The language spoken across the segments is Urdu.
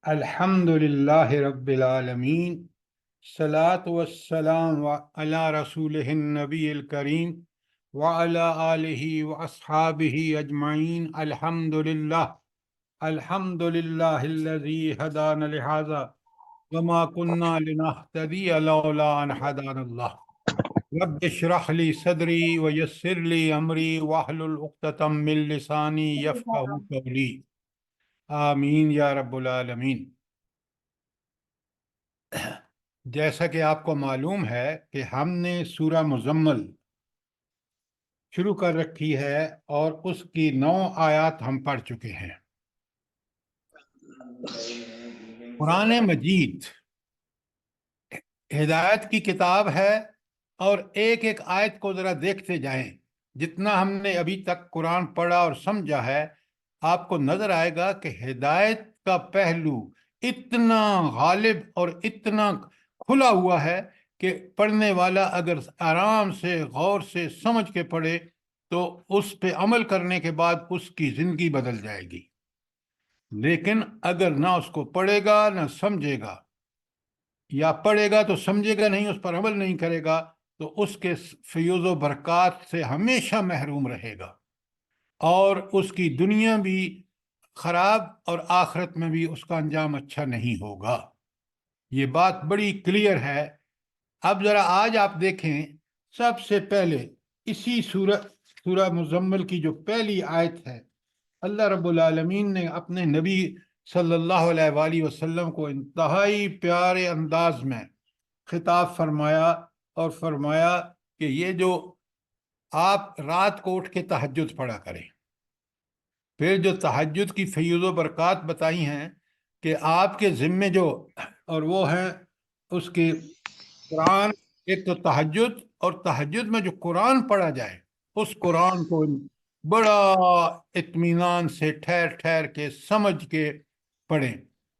الحمد للہ رب العالمین، صلاۃ والسلام علی رسول النبی الکریم وعلی آلہ واصحابہ اجمعین۔ الحمد للہ الذی ہدانا لہذا وما كنا لنہتدی لولا ان ہدانا اللہ۔ رب اشرح لی صدری ویسر لی امری واحلل عقدۃ من لسانی یفقہوا قولی، آمین یا رب العالمین۔ جیسا کہ آپ کو معلوم ہے کہ ہم نے سورہ مزمل شروع کر رکھی ہے اور اس کی 9 آیات ہم پڑھ چکے ہیں۔ قرآن مجید ہدایت کی کتاب ہے، اور ایک ایک آیت کو ذرا دیکھتے جائیں۔ جتنا ہم نے ابھی تک قرآن پڑھا اور سمجھا ہے، آپ کو نظر آئے گا کہ ہدایت کا پہلو اتنا غالب اور اتنا کھلا ہوا ہے کہ پڑھنے والا اگر آرام سے غور سے سمجھ کے پڑھے تو اس پہ عمل کرنے کے بعد اس کی زندگی بدل جائے گی۔ لیکن اگر نہ اس کو پڑھے گا نہ سمجھے گا، یا پڑھے گا تو سمجھے گا نہیں، اس پر عمل نہیں کرے گا، تو اس کے فیوز و برکات سے ہمیشہ محروم رہے گا، اور اس کی دنیا بھی خراب اور آخرت میں بھی اس کا انجام اچھا نہیں ہوگا۔ یہ بات بڑی کلیئر ہے۔ اب ذرا آج آپ دیکھیں، سب سے پہلے اسی سورہ مزمل کی جو پہلی آیت ہے، اللہ رب العالمین نے اپنے نبی صلی اللہ علیہ وآلہ وسلم کو انتہائی پیارے انداز میں خطاب فرمایا، اور فرمایا کہ یہ جو آپ رات کو اٹھ کے تہجد پڑھا کریں۔ پھر جو تہجد کی فیوز و برکات بتائی ہیں کہ آپ کے ذمے جو، اور وہ ہیں اس کے قرآن، ایک تو تہجد، اور تہجد میں جو قرآن پڑھا جائے اس قرآن کو بڑا اطمینان سے ٹھہر ٹھہر کے سمجھ کے پڑھیں،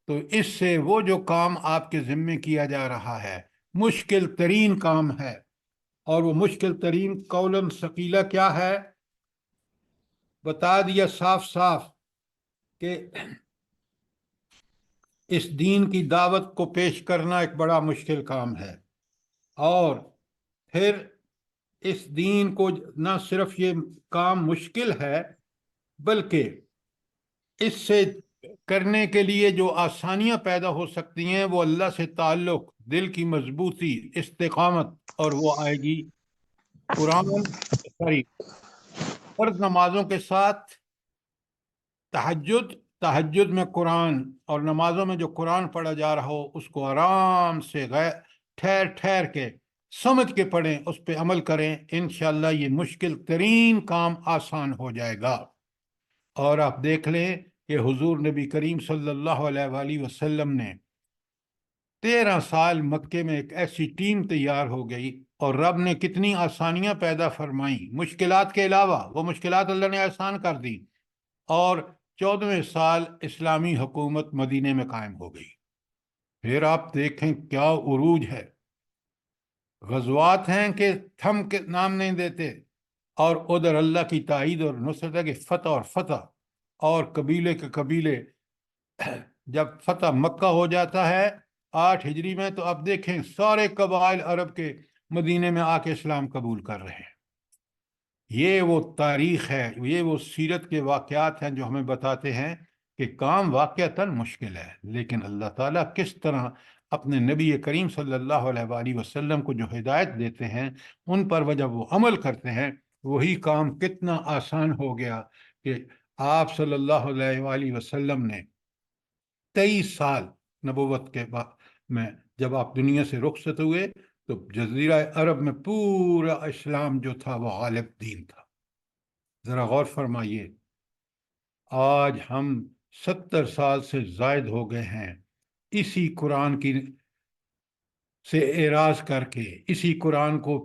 تو اس سے وہ جو کام آپ کے ذمے کیا جا رہا ہے مشکل ترین کام ہے، اور وہ مشکل ترین قولاً ثقیلہ کیا ہے؟ بتا دیا صاف صاف کہ اس دین کی دعوت کو پیش کرنا ایک بڑا مشکل کام ہے، اور پھر اس دین کو نہ صرف یہ کام مشکل ہے بلکہ اس سے کرنے کے لیے جو آسانیاں پیدا ہو سکتی ہیں وہ اللہ سے تعلق، دل کی مضبوطی، استقامت، اور وہ آئے گی قرآن ساری فرض نمازوں کے ساتھ تہجد میں قرآن، اور نمازوں میں جو قرآن پڑھا جا رہا ہو اس کو آرام سے ٹھہر ٹھہر کے سمجھ کے پڑھیں، اس پہ عمل کریں، انشاءاللہ یہ مشکل ترین کام آسان ہو جائے گا۔ اور آپ دیکھ لیں کہ حضور نبی کریم صلی اللہ علیہ وآلہ وسلم نے 13 سال مکے میں ایک ایسی ٹیم تیار ہو گئی، اور رب نے کتنی آسانیاں پیدا فرمائیں مشکلات کے علاوہ، وہ مشکلات اللہ نے آسان کر دی، اور 14ویں سال اسلامی حکومت مدینے میں قائم ہو گئی۔ پھر آپ دیکھیں کیا عروج ہے، غزوات ہیں کہ تھم کے نام نہیں دیتے، اور ادھر اللہ کی تائید اور نصرت ہے کہ فتح اور فتح، اور قبیلے کے قبیلے جب فتح مکہ ہو جاتا ہے 8 ہجری میں، تو اب دیکھیں سارے قبائل عرب کے مدینے میں آ کے اسلام قبول کر رہے ہیں۔ یہ وہ تاریخ ہے، یہ وہ سیرت کے واقعات ہیں جو ہمیں بتاتے ہیں کہ کام واقعتاً مشکل ہے، لیکن اللہ تعالیٰ کس طرح اپنے نبی کریم صلی اللہ علیہ وآلہ وسلم کو جو ہدایت دیتے ہیں ان پر جب وہ عمل کرتے ہیں وہی کام کتنا آسان ہو گیا کہ آپ صلی اللہ علیہ وآلہ وسلم نے 23 سال نبوت کے بعد میں جب آپ دنیا سے رخصت ہوئے تو جزیرہ عرب میں پورا اسلام جو تھا وہ غالب دین تھا۔ ذرا غور فرمائیے، آج ہم 70 سال سے زائد ہو گئے ہیں اسی قرآن کی سے اعراض کر کے، اسی قرآن کو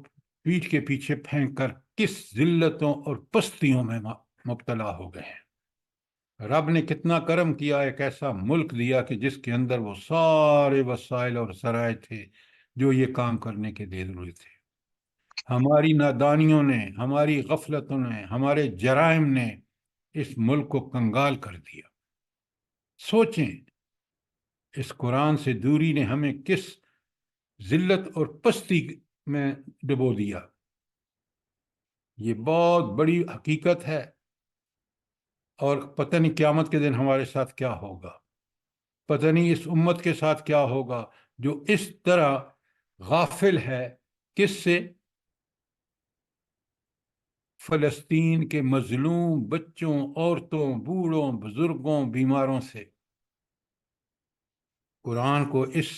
پیٹھ کے پیچھے پھینک کر کس ذلتوں اور پستیوں میں مبتلا ہو گئے ہیں۔ رب نے کتنا کرم کیا، ایک ایسا ملک دیا کہ جس کے اندر وہ سارے وسائل اور ذرائع تھے جو یہ کام کرنے کے لیے ضروری تھے۔ ہماری نادانیوں نے، ہماری غفلتوں نے، ہمارے جرائم نے اس ملک کو کنگال کر دیا۔ سوچیں اس قرآن سے دوری نے ہمیں کس ذلت اور پستی میں ڈبو دیا. یہ بہت بڑی حقیقت ہے، اور پتہ نہیں قیامت کے دن ہمارے ساتھ کیا ہوگا، پتہ نہیں اس امت کے ساتھ کیا ہوگا جو اس طرح غافل ہے. کس سے؟ فلسطین کے مظلوم بچوں، عورتوں، بوڑھوں، بزرگوں، بیماروں سے. قرآن کو اس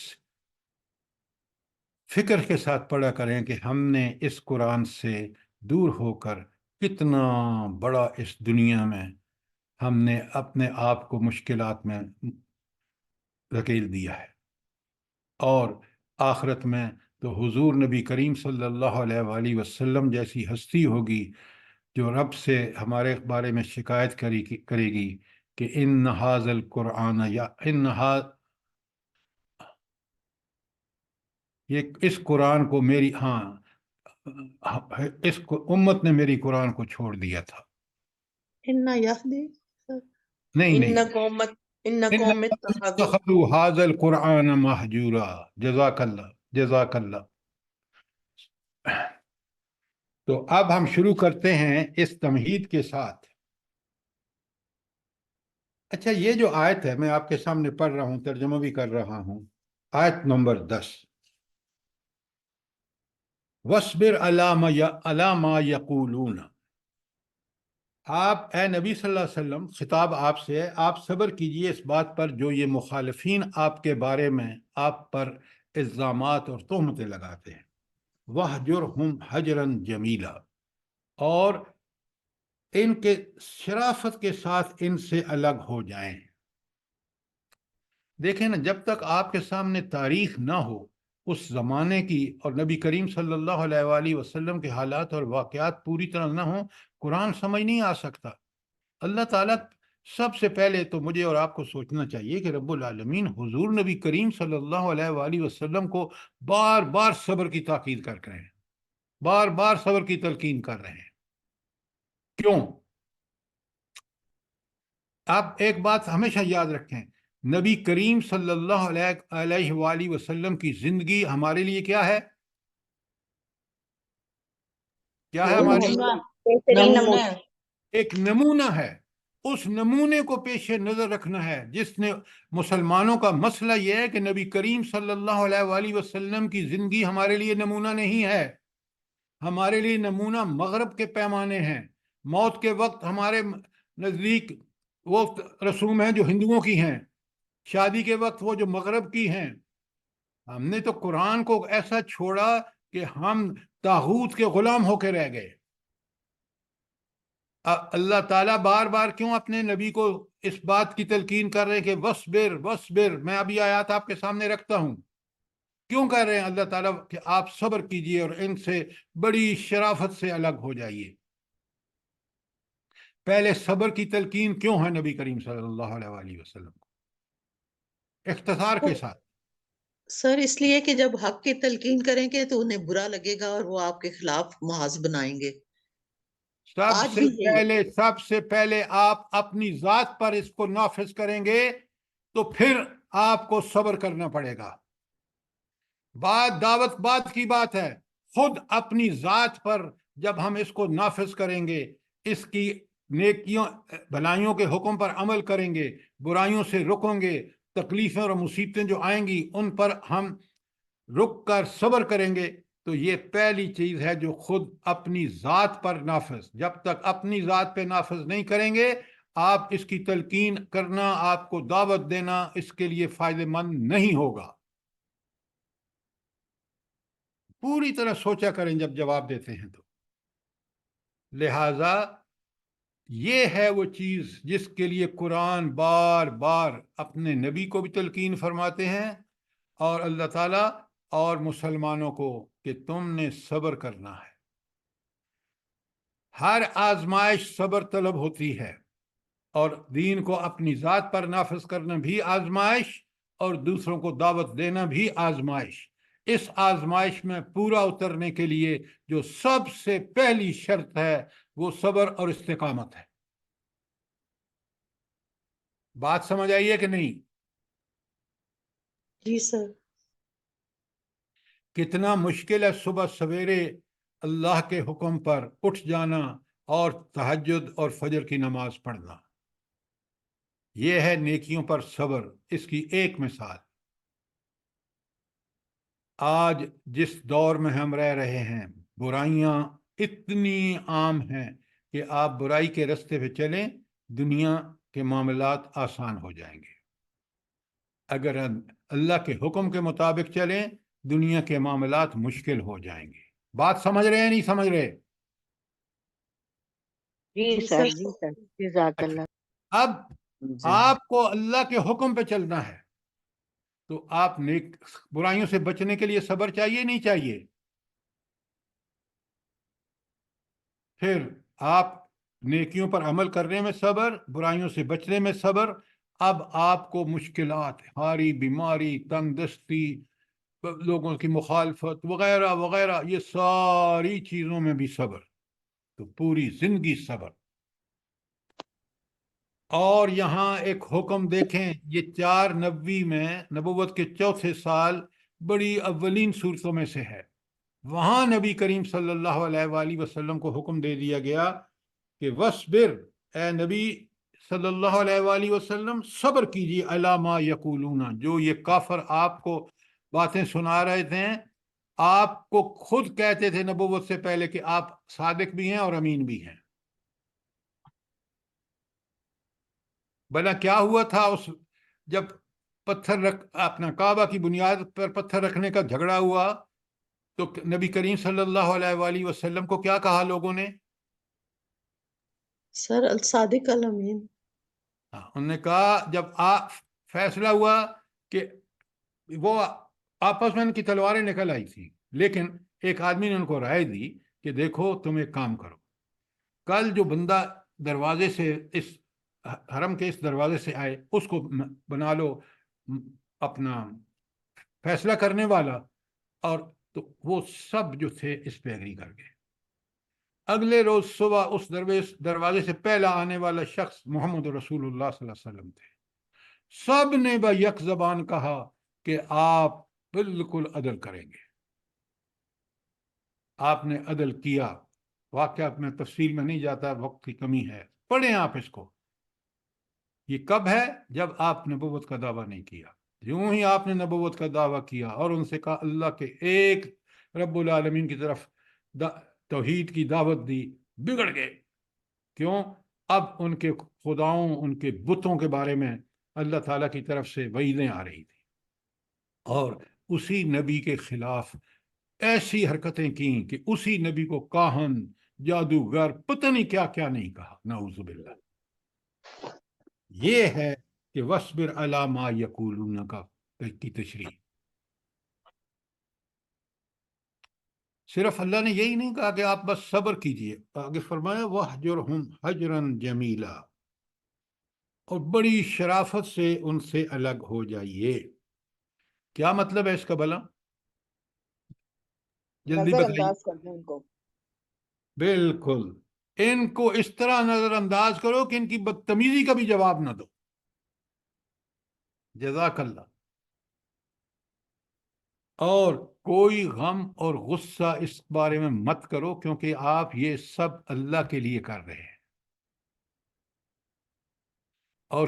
فکر کے ساتھ پڑھا کریں کہ ہم نے اس قرآن سے دور ہو کر کتنا بڑا اس دنیا میں ہم نے اپنے آپ کو مشکلات میں دھکیل دیا ہے، اور آخرت میں تو حضور نبی کریم صلی اللہ علیہ وآلہ وسلم جیسی ہستی ہوگی جو رب سے ہمارے بارے میں شکایت کرے گی کہ ان ھذا القرآن اس قرآن کو میری اس امت نے میری قرآن کو چھوڑ دیا تھا. نہیں انکم اتخذوا اتخذوا ھذا القرآن مہجورا. جزاک اللہ، جزاک اللہ. تو اب ہم شروع کرتے ہیں اس تمہید کے ساتھ. اچھا، یہ جو آیت ہے میں آپ کے سامنے پڑھ رہا ہوں، ترجمہ بھی کر رہا ہوں. آیت نمبر 10، وَاصْبِرْ عَلَىٰ مَا يَقُولُونَ. آپ اے نبی صلی اللہ علیہ وسلم، خطاب آپ سے ہے، آپ صبر کیجئے اس بات پر جو یہ مخالفین آپ کے بارے میں آپ پر الزامات اور تہمتیں لگاتے ہیں. وَاهْجُرْهُمْ حَجْرًا جَمِيلًا، اور ان کے شرافت کے ساتھ ان سے الگ ہو جائیں. دیکھیں نا، جب تک آپ کے سامنے تاریخ نہ ہو اس زمانے کی اور نبی کریم صلی اللہ علیہ وآلہ وسلم کے حالات اور واقعات پوری طرح نہ ہوں، قرآن سمجھ نہیں آ سکتا. اللہ تعالیٰ سب سے پہلے تو مجھے اور آپ کو سوچنا چاہیے کہ رب العالمین حضور نبی کریم صلی اللہ علیہ وآلہ وسلم کو بار بار صبر کی تاکید کر رہے ہیں، بار بار صبر کی تلقین کر رہے ہیں. کیوں؟ آپ ایک بات ہمیشہ یاد رکھیں، نبی کریم صلی اللہ علیہ وآلہ وسلم کی زندگی ہمارے لیے کیا ہے؟ کیا ہے ہمارے نمونہ ایک نمونہ ہے. اس نمونے کو پیش نظر رکھنا ہے. جس نے مسلمانوں کا مسئلہ یہ ہے کہ نبی کریم صلی اللہ علیہ وآلہ وسلم کی زندگی ہمارے لیے نمونہ نہیں ہے. ہمارے لیے نمونہ مغرب کے پیمانے ہیں. موت کے وقت ہمارے نزدیک وہ رسوم ہیں جو ہندوؤں کی ہیں، شادی کے وقت وہ جو مغرب کی ہیں. ہم نے تو قرآن کو ایسا چھوڑا کہ ہم طاغوت کے غلام ہو کے رہ گئے. اللہ تعالیٰ بار بار کیوں اپنے نبی کو اس بات کی تلقین کر رہے ہیں کہ وصبر وصبر؟ میں ابھی آیات آپ کے سامنے رکھتا ہوں. کیوں کہہ رہے ہیں اللہ تعالیٰ کہ آپ صبر کیجئے اور ان سے بڑی شرافت سے الگ ہو جائیے؟ پہلے صبر کی تلقین کیوں ہے نبی کریم صلی اللہ علیہ وآلہ وسلم کو؟ اختصار کے ساتھ سر اس لیے کہ جب حق کی تلقین کریں گے تو انہیں برا لگے گا اور وہ آپ کے خلاف محاذ بنائیں گے. سب سے پہلے آپ اپنی ذات پر اس کو نافذ کریں گے تو پھر آپ کو صبر کرنا پڑے گا. دعوت بعد کی بات ہے. خود اپنی ذات پر جب ہم اس کو نافذ کریں گے، اس کی نیکیوں بھلائیوں کے حکم پر عمل کریں گے، برائیوں سے رکیں گے، تکلیفیں اور مصیبتیں جو آئیں گی ان پر ہم رک کر صبر کریں گے، تو یہ پہلی چیز ہے جو خود اپنی ذات پر نافذ. جب تک اپنی ذات پہ نافذ نہیں کریں گے، آپ اس کی تلقین کرنا، آپ کو دعوت دینا اس کے لیے فائدہ مند نہیں ہوگا. پوری طرح سوچا کریں جب جواب دیتے ہیں تو. لہذا یہ ہے وہ چیز جس کے لیے قرآن بار بار اپنے نبی کو بھی تلقین فرماتے ہیں اور اللہ تعالیٰ اور مسلمانوں کو کہ تم نے صبر کرنا ہے. ہر آزمائش صبر طلب ہوتی ہے، اور دین کو اپنی ذات پر نافذ کرنا بھی آزمائش اور دوسروں کو دعوت دینا بھی آزمائش. اس آزمائش میں پورا اترنے کے لیے جو سب سے پہلی شرط ہے وہ صبر اور استقامت ہے. بات سمجھ آئیے کہ نہیں؟ جی سر. کتنا مشکل ہے صبح سویرے اللہ کے حکم پر اٹھ جانا اور تہجد اور فجر کی نماز پڑھنا. یہ ہے نیکیوں پر صبر. اس کی ایک مثال آج جس دور میں ہم رہ رہے ہیں، برائیاں اتنی عام ہیں کہ آپ برائی کے رستے پہ چلیں، دنیا کے معاملات آسان ہو جائیں گے. اگر اللہ کے حکم کے مطابق چلیں، دنیا کے معاملات مشکل ہو جائیں گے. بات سمجھ رہے ہیں نہیں سمجھ رہے؟ جی جی سر، سر. جی سر، جزاک اچھا، اللہ. اب جی آپ کو اللہ کے حکم پہ چلنا ہے تو آپ نیک برائیوں سے بچنے کے لیے صبر چاہیے نہیں چاہیے؟ پھر آپ نیکیوں پر عمل کرنے میں صبر، برائیوں سے بچنے میں صبر. اب آپ کو مشکلات، ہاری بیماری، تنگ دستی، لوگوں کی مخالفت وغیرہ وغیرہ، یہ ساری چیزوں میں بھی صبر. تو پوری زندگی صبر. اور یہاں ایک حکم دیکھیں، یہ 490 میں نبوت کے چوتھے سال بڑی اولین صورتوں میں سے ہے. وہاں نبی کریم صلی اللہ علیہ وآلہ وسلم کو حکم دے دیا گیا کہ وَاصْبِرْ، اے نبی صلی اللہ علیہ وآلہ وسلم صبر کیجیے، عَلَىٰ مَا يَقُولُونَ، جو یہ کافر آپ کو باتیں سنا رہے تھے. آپ کو خود کہتے تھے نبوت سے پہلے کہ آپ صادق بھی ہیں اور امین بھی ہیں. بھلا کیا ہوا تھا جب اپنا کعبہ کی بنیاد پر پتھر رکھنے کا جھگڑا ہوا تو نبی کریم صلی اللہ علیہ وآلہ وسلم کو کیا کہا لوگوں نے؟ سر الصادق الامین. انہوں نے کہا، جب فیصلہ ہوا کہ وہ آپس میں ان کی تلواریں نکل آئی تھی، لیکن ایک آدمی نے ان کو رائے دی کہ دیکھو تم ایک کام کرو، کل جو بندہ دروازے سے اس حرم کے اس دروازے سے آئے اس کو بنا لو اپنا فیصلہ کرنے والا. اور تو وہ سب جو تھے اس پہ اگری کر گئے. اگلے روز صبح اس دروازے سے پہلا آنے والا شخص محمد رسول اللہ صلی اللہ علیہ وسلم تھے. سب نے با یک زبان کہا کہ آپ بالکل عدل کریں گے. آپ نے عدل کیا. واقعہ میں تفصیل میں نہیں جاتا، وقت کی کمی ہے، پڑھیں آپ اس کو. یہ کب ہے؟ جب آپ نبوت کا دعویٰ نہیں کیا. یوں ہی آپ نے نبوت کا دعویٰ کیا اور ان سے کہا اللہ کے ایک رب العالمین کی طرف توحید کی دعوت دی، بگڑ گئے. کیوں؟ اب ان کے خداؤں، ان کے بتوں کے بارے میں اللہ تعالیٰ کی طرف سے وعیدیں آ رہی تھی اور اسی نبی کے خلاف ایسی حرکتیں کیں کہ اسی نبی کو کاہن، جادوگر، پتہ نہیں کیا کیا نہیں کہا. نعوذ باللہ. یہ ہے کہ وَاصْبِرْ عَلَىٰ مَا يَقُولُونَ کی تشریح. صرف اللہ نے یہی نہیں کہا کہ آپ بس صبر کیجئے، آگے فرمایا وَاهْجُرْهُمْ هَجْرًا جَمِيلًا، اور بڑی شرافت سے ان سے الگ ہو جائیے. کیا مطلب ہے اس کا بھلا؟ جلدی نظر بتائیے. انداز کر دیں ان کو. بالکل، ان کو اس طرح نظر انداز کرو کہ ان کی بدتمیزی کا بھی جواب نہ دو. جزاک اللہ. اور کوئی غم اور غصہ اس بارے میں مت کرو، کیونکہ آپ یہ سب اللہ کے لیے کر رہے ہیں. اور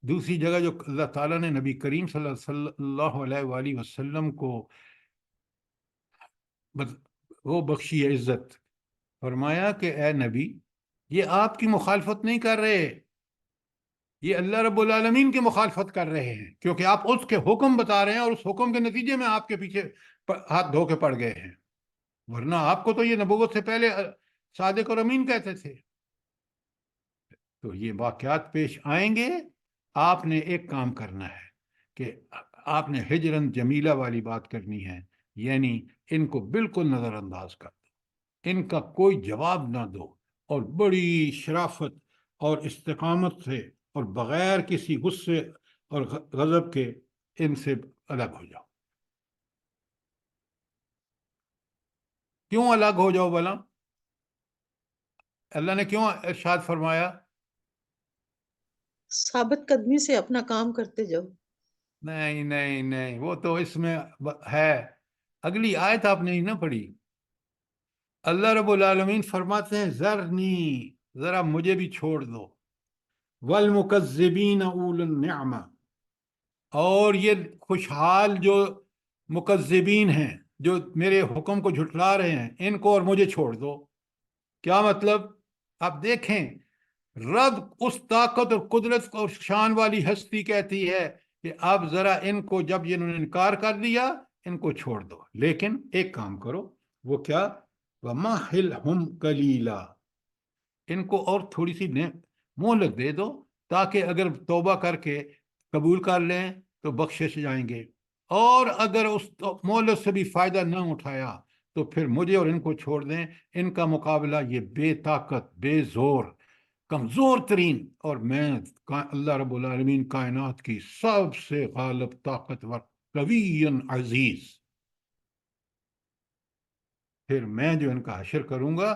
دوسری جگہ جو اللہ تعالیٰ نے نبی کریم صلی اللہ علیہ وآلہ وسلم کو وہ بخشی ہے عزت، فرمایا کہ اے نبی، یہ آپ کی مخالفت نہیں کر رہے، یہ اللہ رب العالمین کی مخالفت کر رہے ہیں، کیونکہ آپ اس کے حکم بتا رہے ہیں اور اس حکم کے نتیجے میں آپ کے پیچھے ہاتھ دھو کے پڑ گئے ہیں. ورنہ آپ کو تو یہ نبوت سے پہلے صادق اور امین کہتے تھے. تو یہ واقعات پیش آئیں گے. آپ نے ایک کام کرنا ہے کہ آپ نے ہجرن جمیلہ والی بات کرنی ہے، یعنی ان کو بالکل نظر انداز کر دو، ان کا کوئی جواب نہ دو، اور بڑی شرافت اور استقامت سے اور بغیر کسی غصے اور غضب کے ان سے الگ ہو جاؤ. کیوں الگ ہو جاؤ بھلا؟ اللہ نے کیوں ارشاد فرمایا؟ ثابت قدمی سے اپنا کام کرتے جاؤ. نہیں نہیں نہیں، وہ تو اس میں ہے، اگلی آیت آپ نے ہی نہ پڑھی۔ اللہ رب العالمین فرماتے ہیں ذرنی، ذرا مجھے بھی چھوڑ دو، والمکذبین اول النعمہ، اور یہ خوشحال جو مکذبین ہیں، جو میرے حکم کو جھٹلا رہے ہیں، ان کو اور مجھے چھوڑ دو۔ کیا مطلب؟ آپ دیکھیں، رب اس طاقت اور قدرت اور شان والی ہستی کہتی ہے کہ اب ذرا ان کو، جب انہوں نے انکار کر دیا، ان کو چھوڑ دو، لیکن ایک کام کرو۔ وہ کیا؟ وَمَهِّلْهُمْ قَلِيلًا، ان کو اور تھوڑی سی مہلت دے دو، تاکہ اگر توبہ کر کے قبول کر لیں تو بخشش جائیں گے، اور اگر اس مہلت سے بھی فائدہ نہ اٹھایا تو پھر مجھے اور ان کو چھوڑ دیں۔ ان کا مقابلہ یہ بے طاقت، بے زور، کمزور ترین، اور میں اللہ رب العالمین کائنات کی سب سے غالب، طاقتور، قوی عزیز، پھر میں جو ان کا حشر کروں گا،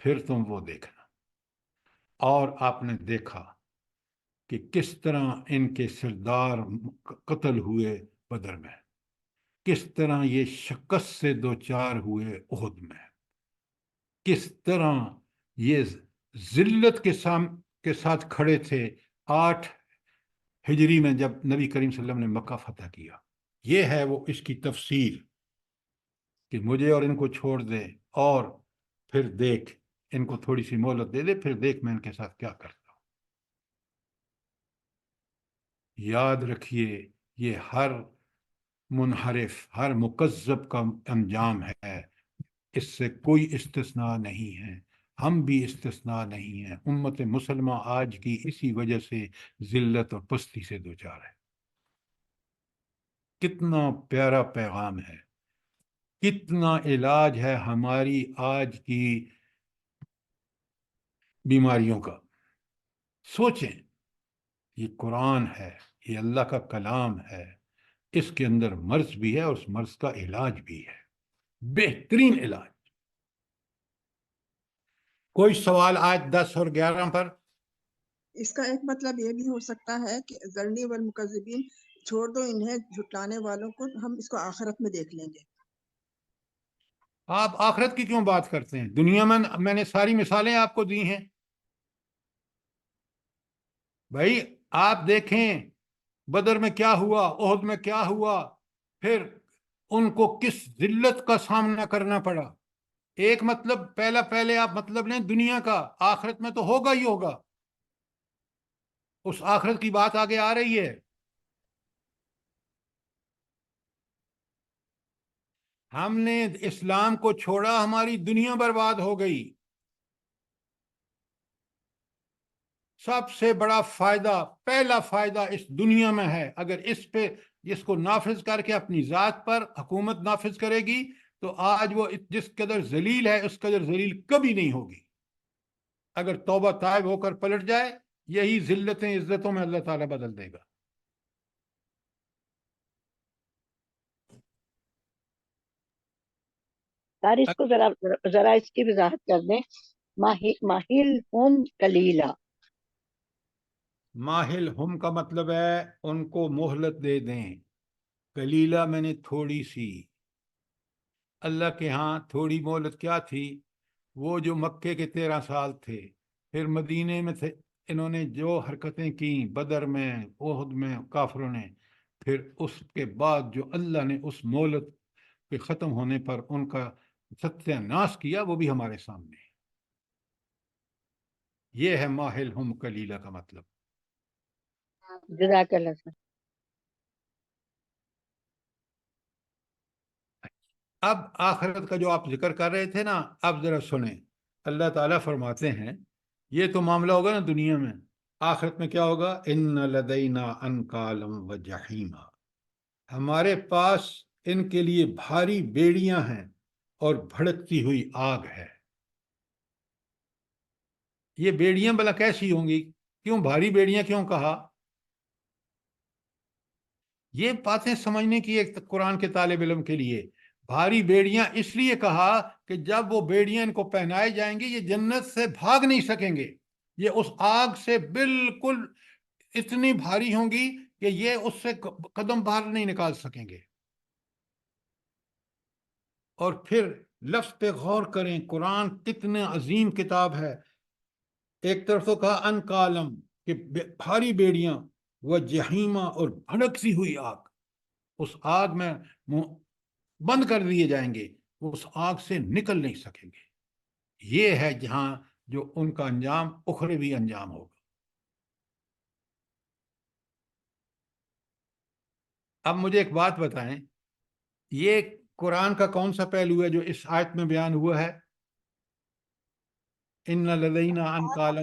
پھر تم وہ دیکھنا۔ اور آپ نے دیکھا کہ کس طرح ان کے سردار قتل ہوئے بدر میں، کس طرح یہ شکست سے دوچار ہوئے احد میں، کس طرح یہ ذلت کے ساتھ کھڑے تھے 8 ہجری میں، جب نبی کریم صلی اللہ علیہ وسلم نے مکہ فتح کیا۔ یہ ہے وہ اس کی تفسیر کہ مجھے اور ان کو چھوڑ دے، اور پھر دیکھ، ان کو تھوڑی سی مہلت دے دے، پھر دیکھ میں ان کے ساتھ کیا کرتا ہوں۔ یاد رکھیے، یہ ہر منحرف، ہر مکذب کا انجام ہے، اس سے کوئی استثناء نہیں ہے، ہم بھی استثناء نہیں ہیں۔ امت مسلمہ آج کی اسی وجہ سے ذلت اور پستی سے دوچار ہے۔ کتنا پیارا پیغام ہے، کتنا علاج ہے ہماری آج کی بیماریوں کا۔ سوچیں، یہ قرآن ہے، یہ اللہ کا کلام ہے، اس کے اندر مرض بھی ہے اور اس مرض کا علاج بھی ہے، بہترین علاج۔ کوئی سوال آج 10 اور 11 پر؟ اس کا ایک مطلب یہ بھی ہو سکتا ہے کہ ذرنی والمکذبین، چھوڑ دو انہیں جھٹلانے والوں کو، ہم اس کو آخرت میں دیکھ لیں گے۔ آپ آخرت کی کیوں بات کرتے ہیں؟ دنیا میں نے ساری مثالیں آپ کو دی ہیں بھائی۔ آپ دیکھیں بدر میں کیا ہوا، احد میں کیا ہوا، پھر ان کو کس ذلت کا سامنا کرنا پڑا۔ ایک مطلب پہلے آپ مطلب لیں دنیا کا، آخرت میں تو ہوگا ہی ہوگا، اس آخرت کی بات آگے آ رہی ہے۔ ہم نے اسلام کو چھوڑا، ہماری دنیا برباد ہو گئی۔ سب سے بڑا فائدہ، پہلا فائدہ اس دنیا میں ہے، اگر اس کو نافذ کر کے اپنی ذات پر حکومت نافذ کرے گی تو آج وہ جس قدر ذلیل ہے اس قدر ذلیل کبھی نہیں ہوگی۔ اگر توبہ تائب ہو کر پلٹ جائے، یہی ذلتیں عزتوں میں اللہ تعالیٰ بدل دے گا۔ سر اس کو ذرا اس کی وضاحت کر دیں۔ ماہل ہم کلیلہ، ماہل ہم کا مطلب ہے ان کو مہلت دے دیں، کلیلہ میں نے تھوڑی سی۔ اللہ کے ہاں تھوڑی مہلت کیا تھی؟ وہ جو مکے کے 13 سال تھے، پھر مدینے میں تھے، انہوں نے جو حرکتیں کی بدر میں، احد میں، کافروں نے، پھر اس کے بعد جو اللہ نے اس مہلت کے ختم ہونے پر ان کا ستیہ ناش کیا، وہ بھی ہمارے سامنے ہے۔ یہ ہے ماہل ہم کلیلہ کا مطلب۔ جزاک اللہ سر۔ اب آخرت کا جو آپ ذکر کر رہے تھے نا، اب ذرا سنیں، اللہ تعالیٰ فرماتے ہیں یہ تو معاملہ ہوگا نا دنیا میں، آخرت میں کیا ہوگا؟ ان لدینا انکالا و جحیما، ہمارے پاس ان کے لیے بھاری بیڑیاں ہیں اور بھڑکتی ہوئی آگ ہے۔ یہ بیڑیاں بلا کیسی ہوں گی؟ کیوں بھاری بیڑیاں کیوں کہا؟ یہ باتیں سمجھنے کی ایک قرآن کے طالب علم کے لیے، بھاری بیڑیاں اس لیے کہا کہ جب وہ بیڑیاں ان کو پہنائے جائیں گی، یہ جنت سے بھاگ نہیں سکیں گے، یہ اس آگ سے بالکل اتنی بھاری ہوں گی کہ یہ اس سے قدم باہر نہیں نکال سکیں گے۔ اور پھر لفظ پہ غور کریں، قرآن کتنا عظیم کتاب ہے۔ ایک طرف تو کہا ان کالم کہ بھاری بیڑیاں، وہ جہیمہ اور بھڑکتی ہوئی آگ، اس آگ میں بند کر دیے جائیں گے، اس آگ سے نکل نہیں سکیں گے۔ یہ ہے جہاں جو ان کا انجام اخروی انجام ہوگا۔ اب مجھے ایک بات بتائیں، یہ قرآن کا کون سا پہلو ہے جو اس آیت میں بیان ہوا ہے؟ ان لدینا انکالا،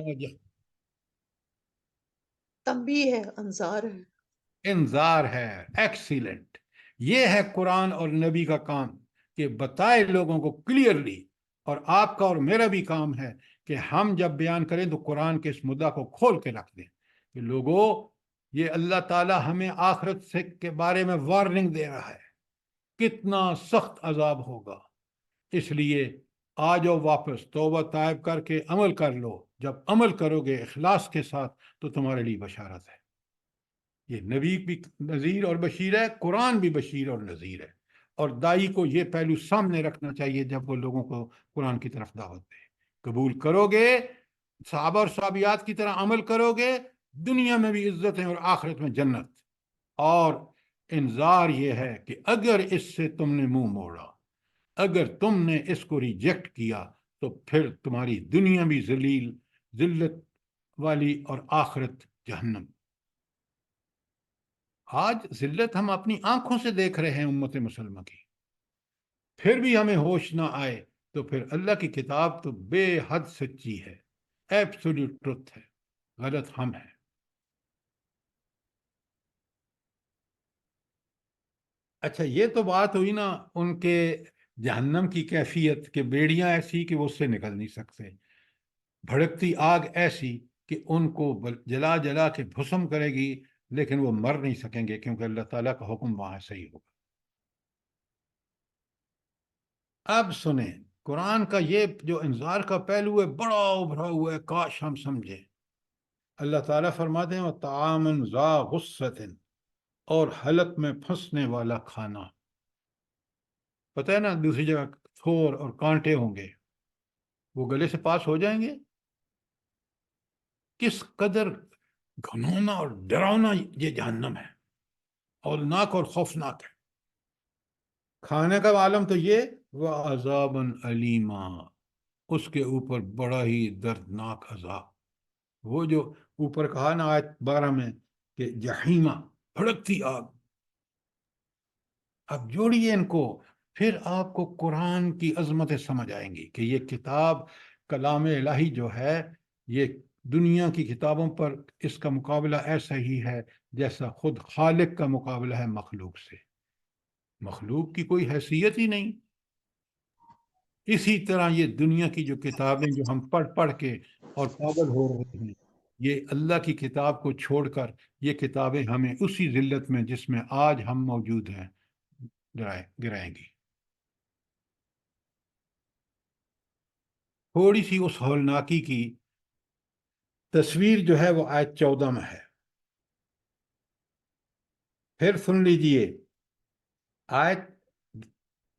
تنبیہ ہے، انذار ہے۔ انذار ہے۔ ایکسیلنٹ۔ یہ ہے قرآن اور نبی کا کام کہ بتائے لوگوں کو کلیئرلی، اور آپ کا اور میرا بھی کام ہے کہ ہم جب بیان کریں تو قرآن کے اس مدعا کو کھول کے رکھ دیں کہ لوگوں، یہ اللہ تعالی ہمیں آخرت سے کے بارے میں وارننگ دے رہا ہے، کتنا سخت عذاب ہوگا۔ اس لیے آ جاؤ واپس، توبہ طائب کر کے عمل کر لو۔ جب عمل کرو گے اخلاص کے ساتھ تو تمہارے لیے بشارت ہے۔ یہ نبی بھی نذیر اور بشیر ہے، قرآن بھی بشیر اور نذیر ہے، اور دائی کو یہ پہلو سامنے رکھنا چاہیے جب وہ لوگوں کو قرآن کی طرف دعوت دے۔ قبول کرو گے، صحابہ اور صحابیات کی طرح عمل کرو گے، دنیا میں بھی عزت ہے اور آخرت میں جنت۔ اور انذار یہ ہے کہ اگر اس سے تم نے منہ موڑا، اگر تم نے اس کو ریجیکٹ کیا، تو پھر تمہاری دنیا بھی ذلیل، ذلت والی، اور آخرت جہنم۔ آج ذلت ہم اپنی آنکھوں سے دیکھ رہے ہیں امت مسلمہ کی، پھر بھی ہمیں ہوش نہ آئے، تو پھر اللہ کی کتاب تو بے حد سچی ہے، ایبسولوٹ ٹروتھ ہے، غلط ہم ہیں۔ اچھا، یہ تو بات ہوئی نا ان کے جہنم کی کیفیت، کہ بیڑیاں ایسی کہ وہ اس سے نکل نہیں سکتے، بھڑکتی آگ ایسی کہ ان کو جلا جلا کے بھسم کرے گی، لیکن وہ مر نہیں سکیں گے کیونکہ اللہ تعالیٰ کا حکم وہاں صحیح ہوگا۔ اب سنیں، قرآن کا یہ جو انذار کا پہلو ہے بڑا ابھرا ہوا ہے، کاش ہم سمجھیں۔ اللہ تعالیٰ فرماتے ہیں وَطَعَامٌ ذَا غُصَّةٍ، اور حلق میں پھنسنے والا کھانا۔ پتہ ہے نا دوسری جگہ تھور اور کانٹے ہوں گے، وہ گلے سے پاس ہو جائیں گے۔ کس قدر گھنونا اور ڈراؤنا یہ جہنم ہے، ہولناک اور خوفناک ہے۔ کھانے کا عالم تو یہ، وَعَذَابًا أَلِيمًا، اس کے اوپر بڑا ہی دردناک عذاب۔ وہ جو اوپر کہا نا آیت 12 میں کہ جہیمہ، بھڑکتی آگ۔ اب جوڑیے ان کو، پھر آپ کو قرآن کی عظمتیں سمجھ آئیں گی کہ یہ کتاب کلام الہی جو ہے، یہ دنیا کی کتابوں پر اس کا مقابلہ ایسا ہی ہے جیسا خود خالق کا مقابلہ ہے مخلوق سے۔ مخلوق کی کوئی حیثیت ہی نہیں۔ اسی طرح یہ دنیا کی جو کتابیں جو ہم پڑھ پڑھ کے اور پاگل ہو رہے ہیں، یہ اللہ کی کتاب کو چھوڑ کر یہ کتابیں ہمیں اسی ذلت میں جس میں آج ہم موجود ہیں گرائیں گی۔ تھوڑی سی اس ہولناکی کی تصویر جو ہے وہ آیت 14 میں ہے۔ پھر سن لیجئے، آیت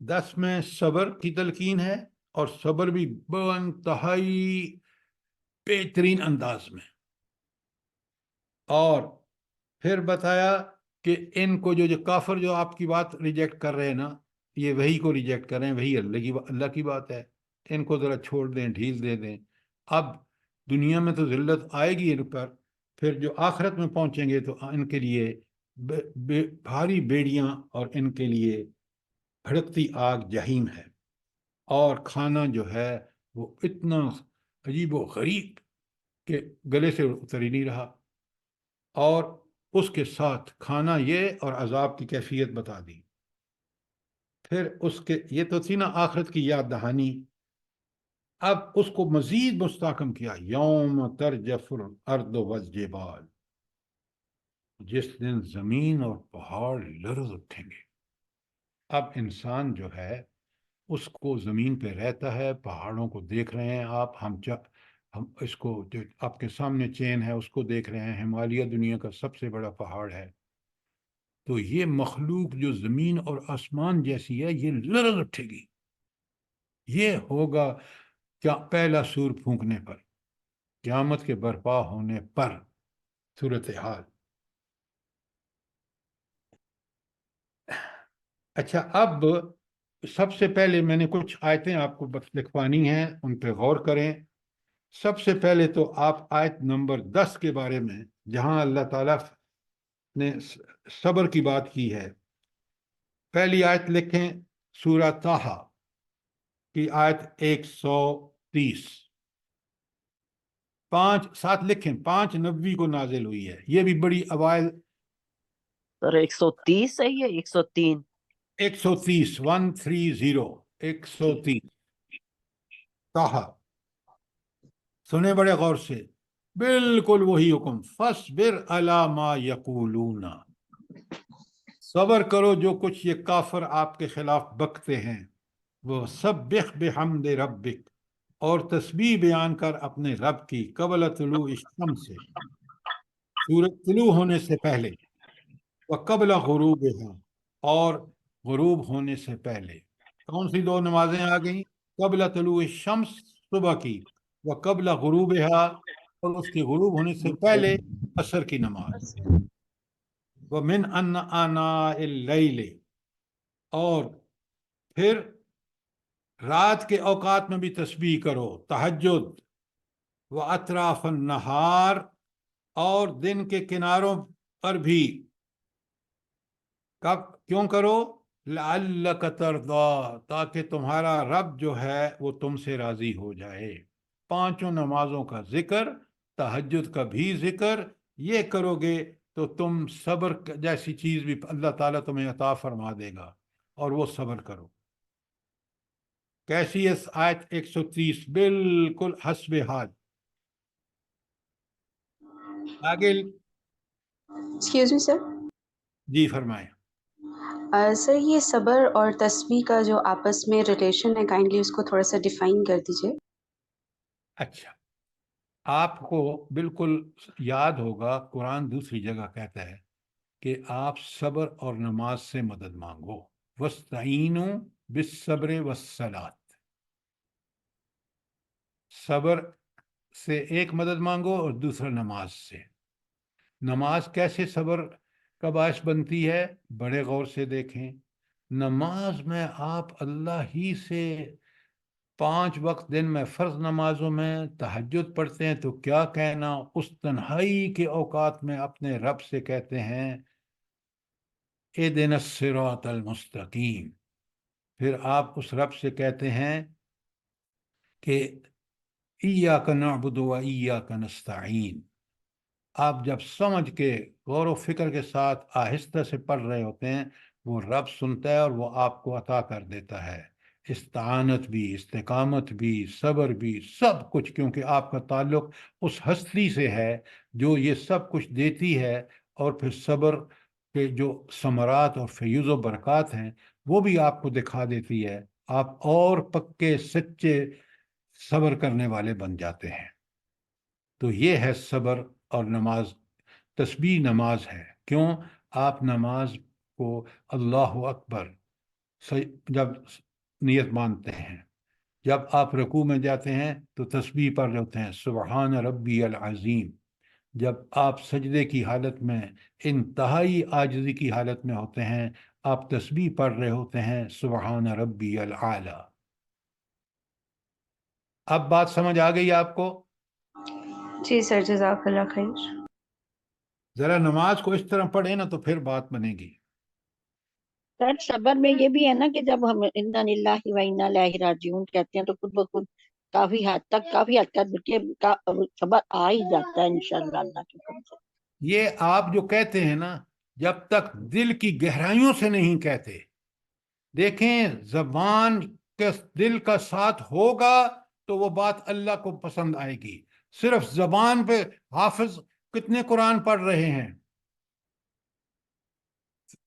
10 میں صبر کی تلقین ہے، اور صبر بھی بانتہائی بہترین انداز میں۔ اور پھر بتایا کہ ان کو جو کافر جو آپ کی بات ریجیکٹ کر رہے ہیں نا، یہ وہی کو ریجیکٹ کر رہے ہیں، وہی اللہ کی بات ہے، ان کو ذرا چھوڑ دیں، ڈھیل دے دیں۔ اب دنیا میں تو ذلت آئے گی ان پر، پھر جو آخرت میں پہنچیں گے تو ان کے لیے بھاری بیڑیاں اور ان کے لیے بھڑکتی آگ جہیم ہے، اور کھانا جو ہے وہ اتنا عجیب و غریب کہ گلے سے اتر ہی نہیں رہا۔ اور اس کے ساتھ کھانا یہ اور عذاب کی کیفیت بتا دی۔ پھر اس کے یہ تو تھی نا آخرت کی یاد دہانی، اب اس کو مزید مستحکم کیا، یوم ترجف الارض والجبال، جس دن زمین اور پہاڑ لرز اٹھیں گے۔ اب انسان جو ہے اس کو زمین پہ رہتا ہے، پہاڑوں کو دیکھ رہے ہیں آپ، ہم اس کو جو آپ کے سامنے چین ہے اس کو دیکھ رہے ہیں، ہمالیہ دنیا کا سب سے بڑا پہاڑ ہے، تو یہ مخلوق جو زمین اور آسمان جیسی ہے یہ لرز اٹھے گی. یہ ہوگا کیا پہلا سور پھونکنے پر، قیامت کے برپا ہونے پر صورتحال. اچھا، اب سب سے پہلے میں نے کچھ آیتیں آپ کو بس لکھوانی ہیں، ان پہ غور کریں. سب سے پہلے تو آپ آیت نمبر 10 کے بارے میں، جہاں اللہ تعالیٰ نے صبر کی بات کی ہے، پہلی آیت لکھیں سورہ طٰہٰ کی آیت 130. 5 ساتھ لکھیں، 590 کو نازل ہوئی ہے. یہ بھی بڑی اوائل. سر 130 ہے یا 103؟ 130 130 طٰہٰ. سنیں بڑے غور سے، بالکل وہی حکم، فَاصْبِرْ عَلَىٰ مَا يَقُولُونَ. صبر کرو جو کچھ یہ کافر آپ کے خلاف بکتے ہیں. وہ سبح بحمد ربک، اور تسبیح بیان کر اپنے رب کی، قبل طلوع الشمس سے، سورج طلوع ہونے سے پہلے، وقبل غروبها، اور غروب ہونے سے پہلے. کون سی دو نمازیں آ گئیں؟ قبل طلوع الشمس صبح کی، وقبل غروبها، اور اس کے غروب ہونے سے پہلے عصر کی نماز. ومن آناء اللیل، اور پھر رات کے اوقات میں بھی تسبیح کرو، تہجد. واطراف النہار، اور دن کے کناروں پر بھی. کب کیوں کرو؟ لعلک ترضی، تاکہ تمہارا رب جو ہے وہ تم سے راضی ہو جائے. 5 نمازوں کا ذکر، تہجد کا بھی ذکر. یہ کرو گے تو تم صبر جیسی چیز بھی اللہ تعالیٰ تمہیں عطا فرما دے گا، اور وہ صبر کرو. کیسی ہے آیت 130؟ بالکل حسب حال. آگے ایکسکیوز می سر. جی فرمائیں. سر یہ صبر اور تسبیح کا جو آپس میں ریلیشن ہے، کائنڈلی اس کو تھوڑا سا ڈیفائن کر دیجیے. اچھا، آپ کو بالکل یاد ہوگا قرآن دوسری جگہ کہتا ہے کہ آپ صبر اور نماز سے مدد مانگو. وَاسْتَعِینُوا بِالصَّبْرِ وَالصَّلَاةِ. صبر سے ایک مدد مانگو اور دوسرا نماز سے. نماز کیسے صبر کا باعث بنتی ہے؟ بڑے غور سے دیکھیں. نماز میں آپ اللہ ہی سے 5 وقت دن میں فرض نمازوں میں تہجد پڑھتے ہیں، تو کیا کہنا، اس تنہائی کے اوقات میں اپنے رب سے کہتے ہیں اہدنا الصراط المستقیم. پھر آپ اس رب سے کہتے ہیں کہ ایاک نعبد و ایاک نستعین. آپ جب سمجھ کے غور و فکر کے ساتھ آہستہ سے پڑھ رہے ہوتے ہیں، وہ رب سنتا ہے اور وہ آپ کو عطا کر دیتا ہے استعانت بھی، استقامت بھی، صبر بھی، سب کچھ، کیونکہ آپ کا تعلق اس ہستی سے ہے جو یہ سب کچھ دیتی ہے. اور پھر صبر کے جو ثمرات اور فیوز و برکات ہیں وہ بھی آپ کو دکھا دیتی ہے. آپ اور پکے سچے صبر کرنے والے بن جاتے ہیں. تو یہ ہے صبر اور نماز. تسبیح نماز ہے. کیوں؟ آپ نماز کو اللہ اکبر جب نیت مانتے ہیں، جب آپ رکوع میں جاتے ہیں تو تسبیح پڑھ رہے ہوتے ہیں سبحان ربی العظیم. جب آپ سجدے کی حالت میں، انتہائی عاجزی کی حالت میں ہوتے ہیں، آپ تسبیح پڑھ رہے ہوتے ہیں سبحان ربی العالی. اب بات سمجھ آ گئی آپ کو؟ جی سر، جزاک اللہ خیر. ذرا نماز کو اس طرح پڑھیں نا تو پھر بات بنے گی. سر صبر میں یہ بھی ہے نا کہ جب ہم انا للہ و انا الیہ راجعون کہتے ہیں تو خود بخود کافی حد تک صبر آ ہی جاتا ہے انشاءاللہ اللہ کے فضل سے. یہ آپ جو کہتے ہیں نا، جب تک دل کی گہرائیوں سے نہیں کہتے. دیکھیں، زبان کے دل کا ساتھ ہوگا تو وہ بات اللہ کو پسند آئے گی. صرف زبان پہ حافظ کتنے قرآن پڑھ رہے ہیں،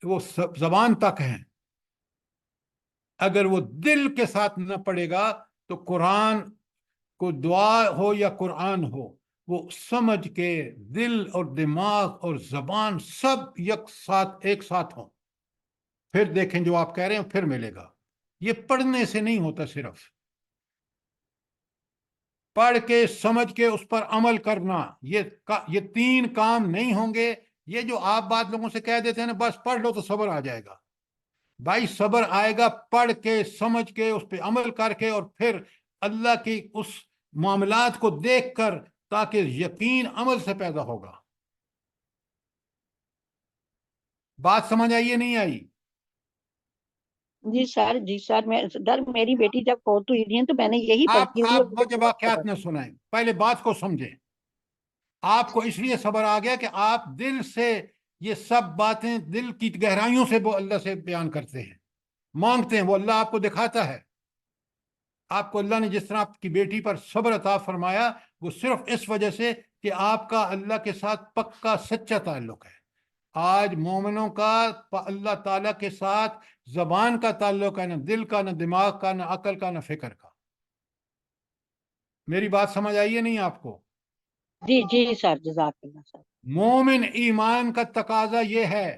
وہ زبان تک ہیں. اگر وہ دل کے ساتھ نہ پڑھے گا تو قرآن کو دعا ہو یا قرآن ہو، وہ سمجھ کے دل اور دماغ اور زبان سب ایک ساتھ ہوں، پھر دیکھیں جو آپ کہہ رہے ہیں پھر ملے گا۔ یہ پڑھنے سے نہیں ہوتا، صرف پڑھ کے سمجھ کے اس پر عمل کرنا، یہ 3 کام نہیں ہوں گے۔ یہ جو آپ بات لوگوں سے کہہ دیتے ہیں نا بس پڑھ لو تو صبر آ جائے گا، بھائی صبر آئے گا پڑھ کے سمجھ کے اس پہ عمل کر کے، اور پھر اللہ کی اس معاملات کو دیکھ کر، تاکہ یقین عمل سے پیدا ہوگا۔ بات سمجھ آئی یا نہیں آئی؟ جی سر میں میری بیٹی جب فوت ہوئی تھی تو میں نے یہی پڑھتی ہوئی آپ مجھے واقعات نہ سنائیں، پہلے بات کو سمجھیں۔ آپ کو اس لیے صبر آ گیا کہ آپ دل سے یہ سب باتیں دل کی گہرائیوں سے وہ اللہ سے بیان کرتے ہیں، مانگتے ہیں، وہ اللہ آپ کو دکھاتا ہے۔ آپ کو اللہ نے جس طرح آپ کی بیٹی پر صبر عطا فرمایا، وہ صرف اس وجہ سے کہ آپ کا اللہ کے ساتھ پکا سچا تعلق ہے۔ آج مومنوں کا اللہ تعالیٰ کے ساتھ زبان کا تعلق ہے، نہ دل کا، نہ دماغ کا، نہ عقل کا، نہ فکر کا۔ میری بات سمجھ آئی ہے نہیں آپ کو؟ جی سر، جزاک اللہ سر۔ مومن ایمان کا تقاضا یہ ہے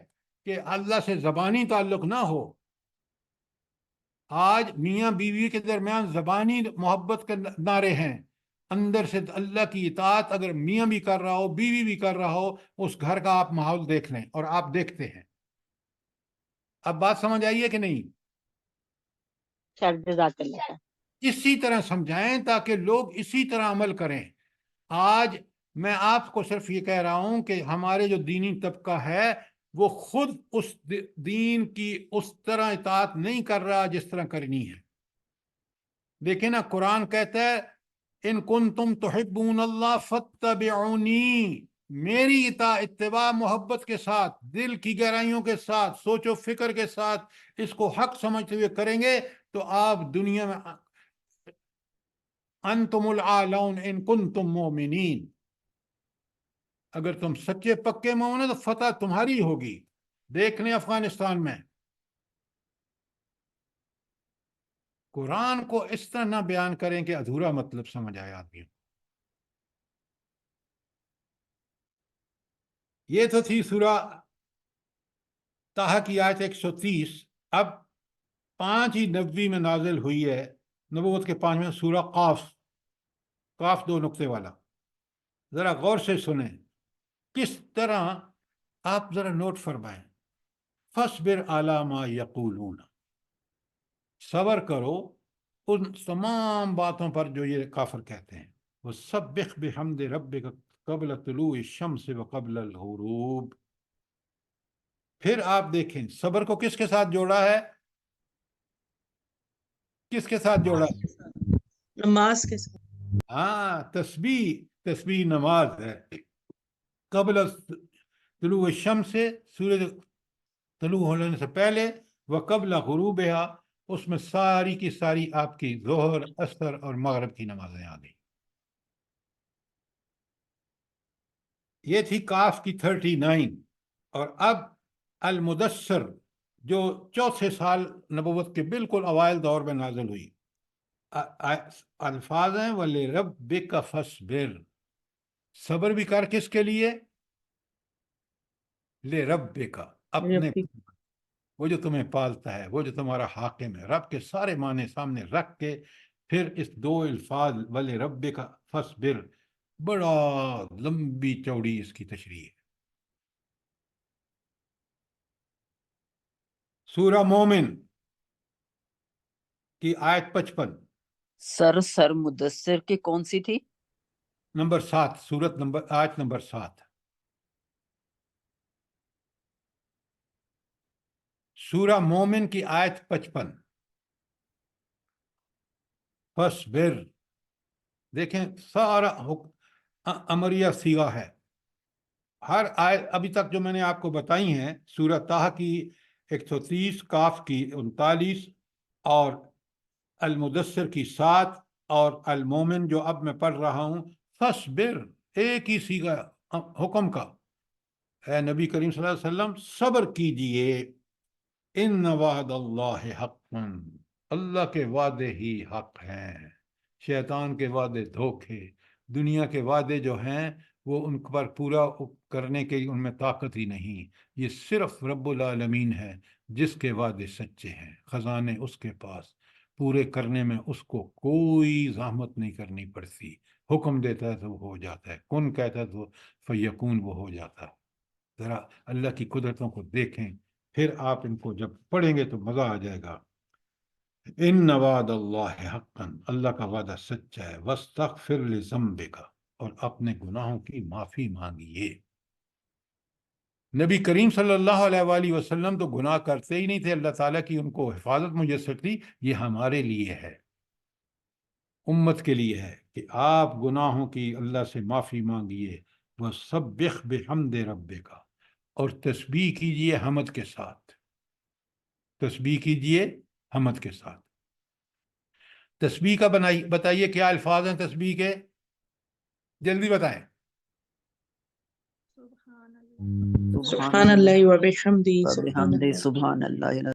کہ اللہ سے زبانی تعلق نہ ہو۔ آج میاں بیوی کے درمیان زبانی محبت کے نعرے ہیں، اندر سے اللہ کی اطاعت اگر میاں بھی کر رہا ہو بیوی بھی کر رہا ہو، اس گھر کا آپ ماحول دیکھ لیں، اور آپ دیکھتے ہیں۔ اب بات سمجھ آئی ہے کہ نہیں؟ سر جزاک اللہ سر۔ اسی طرح سمجھائیں تاکہ لوگ اسی طرح عمل کریں۔ آج میں آپ کو صرف یہ کہہ رہا ہوں کہ ہمارے جو دینی طبقہ ہے وہ خود اس دین کی اس طرح اطاعت نہیں کر رہا جس طرح کرنی ہے۔ لیکن نا قرآن کہتا ہے ان کنتم تحبون اللہ فاتبعونی، میری اتباع محبت کے ساتھ، دل کی گہرائیوں کے ساتھ، سوچ و فکر کے ساتھ اس کو حق سمجھتے ہوئے کریں گے تو آپ دنیا میں انتم العالون ان کنتم مومنین، اگر تم سچے پکے مومن ہو تو فتح تمہاری ہوگی۔ دیکھ لیں افغانستان میں قرآن کو اس طرح نہ بیان کریں کہ ادھورا مطلب سمجھ آئے آدمی۔ یہ تو تھی سورہ طٰہٰ کی آیت 130۔ اب 5 میں نازل ہوئی ہے، نبوت کے 5ویں سورہ قاف 2 نقطے والا۔ ذرا غور سے سنیں کس طرح، آپ ذرا نوٹ فرمائیں۔ فَاصْبِرْ عَلَىٰ مَا يَقُولُونَ، صبر کرو ان تمام باتوں پر جو یہ کافر کہتے ہیں۔ وَسَبِّحْ بِحَمْدِ رَبِّكَ قبل طلوع الشمس وقبل الغروب۔ پھر آپ دیکھیں صبر کو کس کے ساتھ جوڑا ہے، کس کے ساتھ جوڑا ہے؟ نماز کے ساتھ۔ ہاں، تسبیح نماز ہے۔ قبل طلوع الشمس سے، سورج طلوع ہونے سے پہلے، وقبل غروبها، اس میں ساری کی ساری آپ کی ظہر، عصر اور مغرب کی نمازیں آ گئی۔ یہ تھی قاف کی 39۔ اور اب المدثر جو 4 سال نبوت کے بالکل اوائل دور میں نازل ہوئی، الفاظ ہیں وَلِرَبِّكَ فَاصْبِرْ، صبر بھی کر کس کے لیے؟ لِرَبِّكَ، اپنے، وہ جو تمہیں پالتا ہے، وہ جو تمہارا حاکم ہے۔ رب کے سارے معنی سامنے رکھ کے پھر اس 2 الفاظ وَلِرَبِّكَ فَاصْبِرْ، بڑا لمبی چوڑی اس کی تشریح ہے۔ سورہ مومن کی آیت 55، سر مدثر کی کون سی تھی؟ نمبر 7، آیت نمبر 7۔ سورہ مومن کی آیت 55، فَاصْبِرْ، دیکھیں سارا امریہ صیغہ ہے۔ ہر آیت ابھی تک جو میں نے آپ کو بتائی ہیں، سورہ طٰہٰ کی 130، قاف کی 39، اور المدثر کی 7، اور المومن جو اب میں پڑھ رہا ہوں، فَاصْبِرْ، ایک ہی صیغہ حکم کا۔ اے نبی کریم صلی اللہ علیہ وسلم صبر کیجئے، ان وعد اللہ حق، اللہ کے وعدے ہی حق ہیں، شیطان کے وعدے دھوکے، دنیا کے وعدے جو ہیں وہ ان پر پورا کرنے کے ان میں طاقت ہی نہیں. یہ صرف رب العالمین ہے جس کے وعدے سچے ہیں، خزانے اس کے پاس، پورے کرنے میں اس کو کوئی زحمت نہیں کرنی پڑتی. حکم دیتا ہے تو وہ ہو جاتا ہے، کن کہتا ہے تو فیکون وہ ہو جاتا ہے. ذرا اللہ کی قدرتوں کو دیکھیں، پھر آپ ان کو جب پڑھیں گے تو مزہ آ جائے گا. ان وعد اللہ حقا، اللہ کا وعدہ سچا ہے. واستغفر لذنبک، اور اپنے گناہوں کی معافی مانگیے. نبی کریم صلی اللہ علیہ وآلہ وسلم تو گناہ کرتے ہی نہیں تھے، اللہ تعالیٰ کی ان کو حفاظت میسر تھی. یہ ہمارے لیے ہے، امت کے لیے ہے کہ آپ گناہوں کی اللہ سے معافی مانگیے. وسبح بحمد ربک، اور تسبیح کیجئے حمد کے ساتھ. تسبیح کیجئے حمد کے ساتھ. تسبیح کا بتائیے کیا الفاظ ہیں تسبیح کے، جلدی بتائیں. سبحان اللہ و بحمدہ، سبحان بحمدہ اللہ. سبحان اللہ.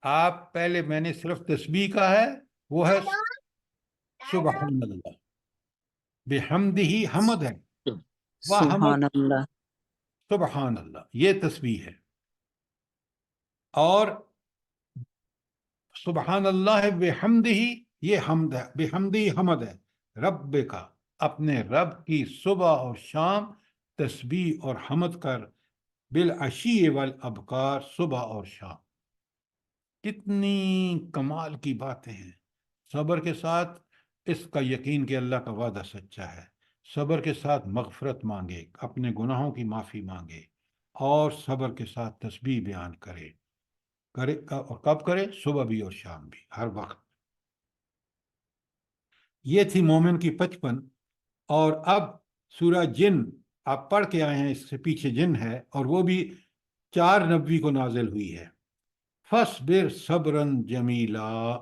آپ پہلے میں نے صرف تسبیح کا ہے، وہ ہے سبحان اللہ. بحمدہ حمد ہے، سبحان اللہ. سبحان اللہ یہ تسبیح ہے. اور سبحان اللہ بحمدہ یہ حمد ہے، بحمدہ حمد ہے. رب کا، اپنے رب کی صبح اور شام تسبیح اور حمد کر. بالعشی والابکار، صبح اور شام. کتنی کمال کی باتیں ہیں. صبر کے ساتھ اس کا یقین کہ اللہ کا وعدہ سچا ہے. صبر کے ساتھ مغفرت مانگے، اپنے گناہوں کی معافی مانگے، اور صبر کے ساتھ تسبیح بیان کرے. اور کب کرے؟ صبح بھی اور شام بھی، ہر وقت. یہ تھی مومن کی 55. اور اب سورہ جن آپ پڑھ کے آئے ہیں، اس سے پیچھے جن ہے، اور وہ بھی 490 کو نازل ہوئی ہے. فَاصْبِرْ صَبْرًا جَمِيلًا،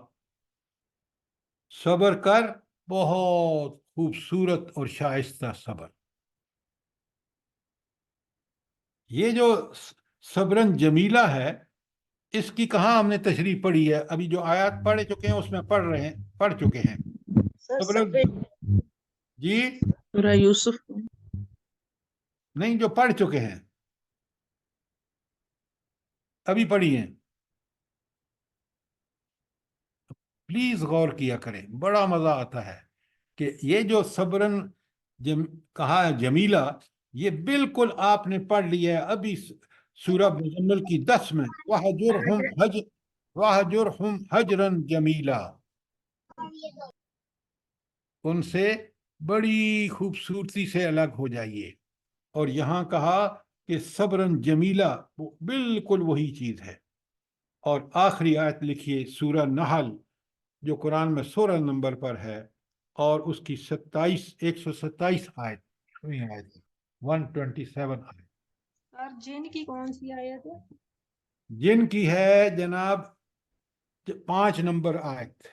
صبر کر بہت خوبصورت اور شائستہ صبر. یہ جو صبرً جمیلہ ہے، اس کی کہاں ہم نے تشریح پڑھی ہے؟ ابھی جو آیات پڑھ چکے ہیں اس میں پڑھ چکے ہیں. جی سورہ یوسف. نہیں، جو پڑھ چکے ہیں ابھی پڑھی ہیں. پلیز غور کیا کریں، بڑا مزہ آتا ہے کہ یہ جو صبرن کہا ہے جمیلہ، یہ بالکل آپ نے پڑھ لیا ہے ابھی سورہ مزمل کی 10 میں. وَهَجُرْهُمْ حَجْرًا جَمِيلًا، ان سے بڑی خوبصورتی سے الگ ہو جائیے. اور یہاں کہا کہ صبرن جمیلہ، وہ بالکل وہی چیز ہے. اور آخری آیت لکھیے سورہ نحل، جو قرآن میں 16 نمبر پر ہے، اور اس کی 127 آیت 127 آیت. اور جن کی کون سی آیت ہے؟ جن کی ہے جناب 5 نمبر آیت.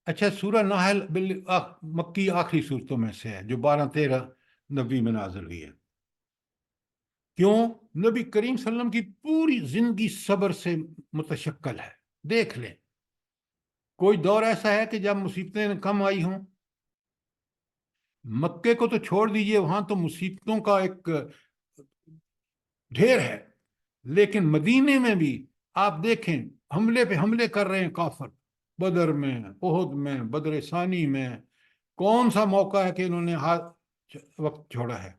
اچھا، سورہ نحل مکی آخری صورتوں میں سے ہے جو 12-13 نبی میں نازل ہوئی ہے. کیوں؟ نبی کریم صلی اللہ علیہ وسلم کی پوری زندگی صبر سے متشکل ہے. دیکھ لیں، کوئی دور ایسا ہے کہ جب مصیبتیں کم آئی ہوں؟ مکے کو تو چھوڑ دیجئے، وہاں تو مصیبتوں کا ایک ڈھیر ہے. لیکن مدینے میں بھی آپ دیکھیں، حملے پہ حملے کر رہے ہیں کافر. بدر میں، احد میں، بدر ثانی میں کون سا موقع ہے کہ انہوں نے وقت چھوڑا ہے؟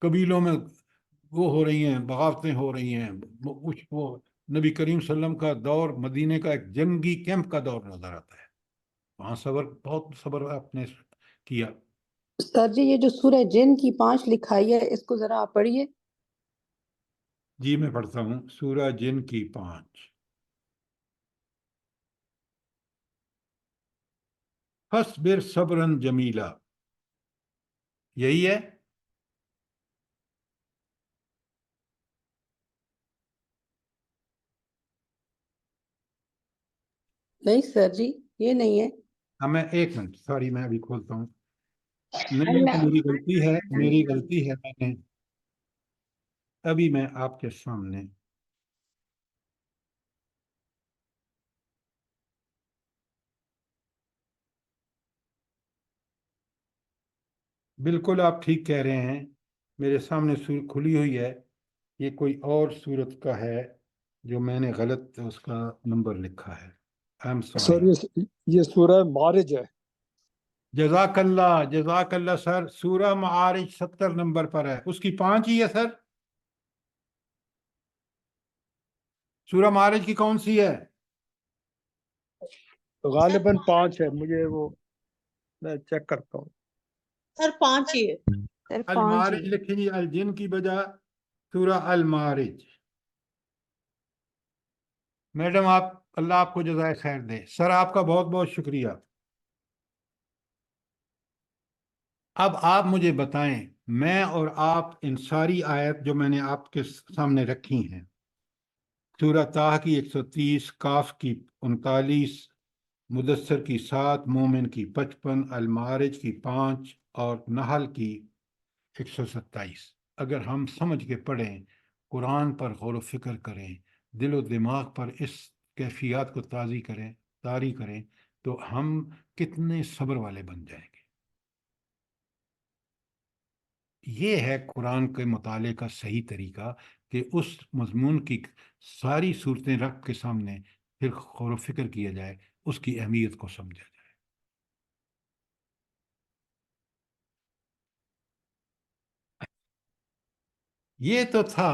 قبیلوں میں وہ ہو رہی ہیں، بغاوتیں ہو رہی ہیں. وہ نبی کریم صلی اللہ علیہ وسلم کا دور مدینے کا ایک جنگی کیمپ کا دور نظر آتا ہے. وہاں بہت صبر آپ نے کیا. سر جی، یہ جو سورہ جن کی 5 لکھائی ہے، اس کو ذرا آپ پڑھیے. جی میں پڑھتا ہوں. سورہ جن کی 5. فَاصْبِرْ صَبْرًا جَمِيلًا، یہی ہے. نہیں سر جی، یہ نہیں ہے. میں ایک منٹ، سوری، میں ابھی کھولتا ہوں. نہیں، میری غلطی ہے. میں نے ابھی میں آپ کے سامنے بالکل آپ ٹھیک کہہ رہے ہیں، میرے سامنے سورت کھلی ہوئی ہے، یہ کوئی اور صورت کا ہے جو میں نے غلط اس کا نمبر لکھا ہے. I am sir sorry. یہ سورہ معارج ہے. جزاک اللہ سر. سورہ معارج 70 نمبر پر ہے، اس کی 5 ہی ہے سر. سورہ معارج کی کون سی ہے؟ غالباً 5 ہے، مجھے وہ میں چیک کرتا ہوں. سر 5 ہی ہے. سر 5 المعارج ہی. لکھیں جی، الجن کی بجائے سورہ المعارج. میڈم آپ، اللہ آپ کو جزائے خیر دے. سر آپ کا بہت بہت شکریہ. اب آپ مجھے بتائیں، میں اور آپ ان ساری آیت جو میں نے آپ کے سامنے رکھی ہیں، سورہ طٰ کی 130، کاف کی 39، مدثر کی 7، مومن کی 55، المعارج کی 5 اور نحل کی 127، اگر ہم سمجھ کے پڑھیں، قرآن پر غور و فکر کریں، دل و دماغ پر اس کیفیات کو طاری کریں، تو ہم کتنے صبر والے بن جائیں گے. یہ ہے قرآن کے مطالعے کا صحیح طریقہ، کہ اس مضمون کی ساری صورتیں رکھ کے سامنے پھر غور و فکر کیا جائے، اس کی اہمیت کو سمجھا جائے. یہ تو تھا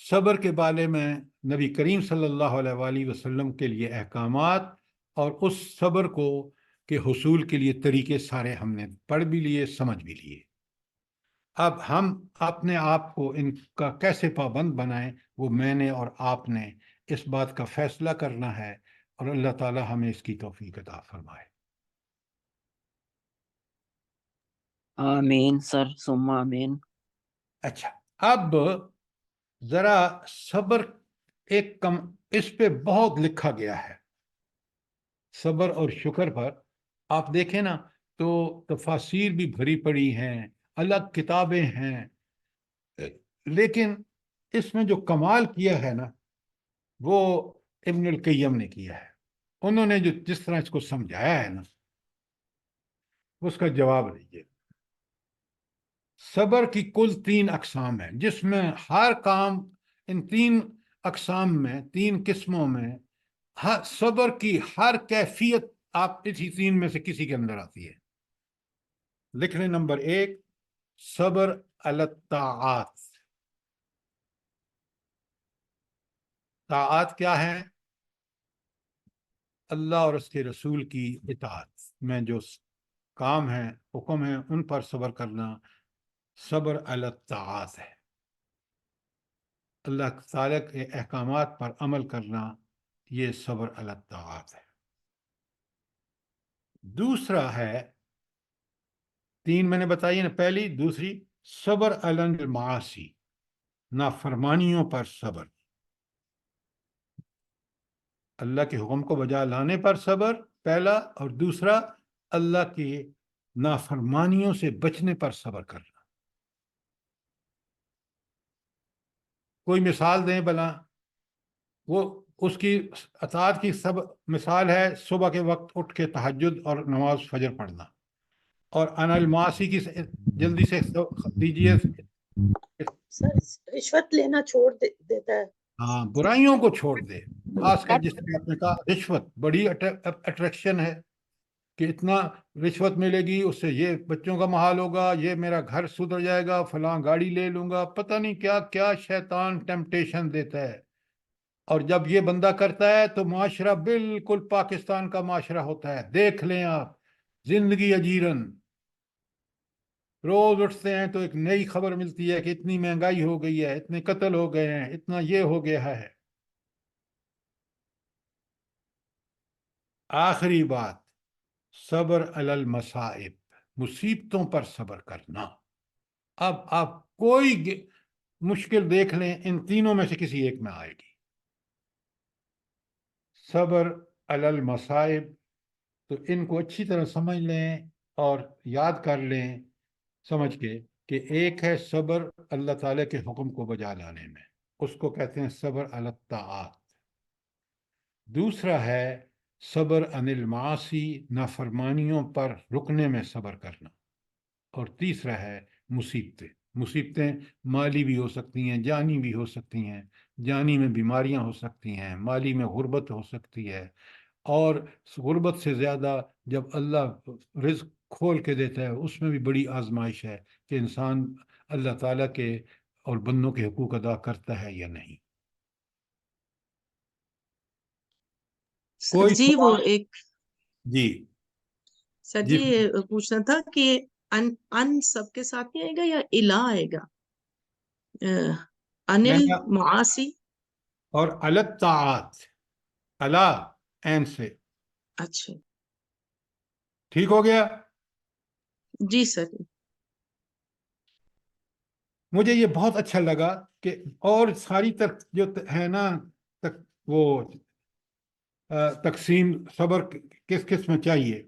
صبر کے بارے میں نبی کریم صلی اللہ علیہ وآلہ وسلم کے لیے احکامات، اور اس صبر کو کے حصول کے لیے طریقے سارے ہم نے پڑھ بھی لیے، سمجھ بھی لیے. اب ہم اپنے آپ کو ان کا کیسے پابند بنائیں، وہ میں نے اور آپ نے اس بات کا فیصلہ کرنا ہے، اور اللہ تعالی ہمیں اس کی توفیق عطا فرمائے. آمین سر، ثم آمین. اچھا، اب ذرا صبر ایک کم، اس پہ بہت لکھا گیا ہے، صبر اور شکر پر. آپ دیکھیں نا تو تفاسیر بھی بھری پڑی ہیں، الگ کتابیں ہیں، لیکن اس میں جو کمال کیا ہے نا، وہ ابن القیم نے کیا ہے. انہوں نے جس طرح اس کو سمجھایا ہے نا، اس کا جواب دیجیے. صبر کی کل 3 اقسام ہیں، جس میں ہر کام، ان 3 اقسام میں، 3 قسموں میں، صبر کی ہر کیفیت آپ اسی 3 میں سے کسی کے اندر آتی ہے. لکھ لیں نمبر 1، صبر علی الطاعات. طاعات کیا ہے؟ اللہ اور اس کے رسول کی اطاعت میں جو کام ہیں، حکم ہیں، ان پر صبر کرنا صبر علی الطاعات ہے. اللہ تعالیٰ کے احکامات پر عمل کرنا، یہ صبر علی الطاعات ہے. دوسرا ہے، 3 میں نے بتائی نا، پہلی، دوسری، صبر علی المعاصی، نافرمانیوں پر صبر. اللہ کے حکم کو بجا لانے پر صبر پہلا، اور دوسرا اللہ کی نافرمانیوں سے بچنے پر صبر کرنا. کوئی مثال دیں بلا. وہ اس کی اطاعت کی سب مثال ہے، صبح کے وقت اٹھ کے تہجد اور نماز فجر پڑھنا، اور عن المعاصی کی جلدی سے دیجیے. سر رشوت لینا چھوڑ دیتا ہے. ہاں، برائیوں کو چھوڑ دے. خاص کر جس طرح آپ نے کہا، رشوت بڑی اٹریکشن ہے، کہ اتنا رشوت ملے گی، اس سے یہ بچوں کا محال ہوگا، یہ میرا گھر سدھر جائے گا، فلاں گاڑی لے لوں گا، پتہ نہیں کیا کیا شیطان ٹیمپٹیشن دیتا ہے. اور جب یہ بندہ کرتا ہے تو معاشرہ بالکل پاکستان کا معاشرہ ہوتا ہے. دیکھ لیں آپ، زندگی اجیرن. روز اٹھتے ہیں تو ایک نئی خبر ملتی ہے کہ اتنی مہنگائی ہو گئی ہے، اتنے قتل ہو گئے ہیں، اتنا یہ ہو گیا ہے. آخری بات، صبر علی المصائب، مصیبتوں پر صبر کرنا. اب آپ کوئی مشکل دیکھ لیں، ان تینوں میں سے کسی ایک میں آئے گی. صبر علی المصائب، تو ان کو اچھی طرح سمجھ لیں اور یاد کر لیں سمجھ کے، کہ ایک ہے صبر اللہ تعالیٰ کے حکم کو بجا لانے میں، اس کو کہتے ہیں صبر علی الطاعات. دوسرا ہے صبر عن المعاصی، نافرمانیوں پر رکنے میں صبر کرنا. اور تیسرا ہے مصیبتیں. مصیبتیں مالی بھی ہو سکتی ہیں، جانی بھی ہو سکتی ہیں. جانی میں بیماریاں ہو سکتی ہیں، مالی میں غربت ہو سکتی ہے، اور غربت سے زیادہ جب اللہ رزق کھول کے دیتا ہے اس میں بھی بڑی آزمائش ہے کہ انسان اللہ تعالیٰ کے اور بندوں کے حقوق ادا کرتا ہے یا نہیں. سر کوئی جی وہ سوال؟ ایک جی سر جی جی یہ پوچھنا تھا کہ ان سب کے ساتھ ہی آئے گا یا الہ آئے گا؟ میں انل نے معاصی. اور الطاعات اللہ این سے اچھا ٹھیک ہو گیا. جی سر. مجھے یہ بہت اچھا لگا کہ اور ساری جو ہے نا وہ تقسیم صبر کس کس میں چاہیے.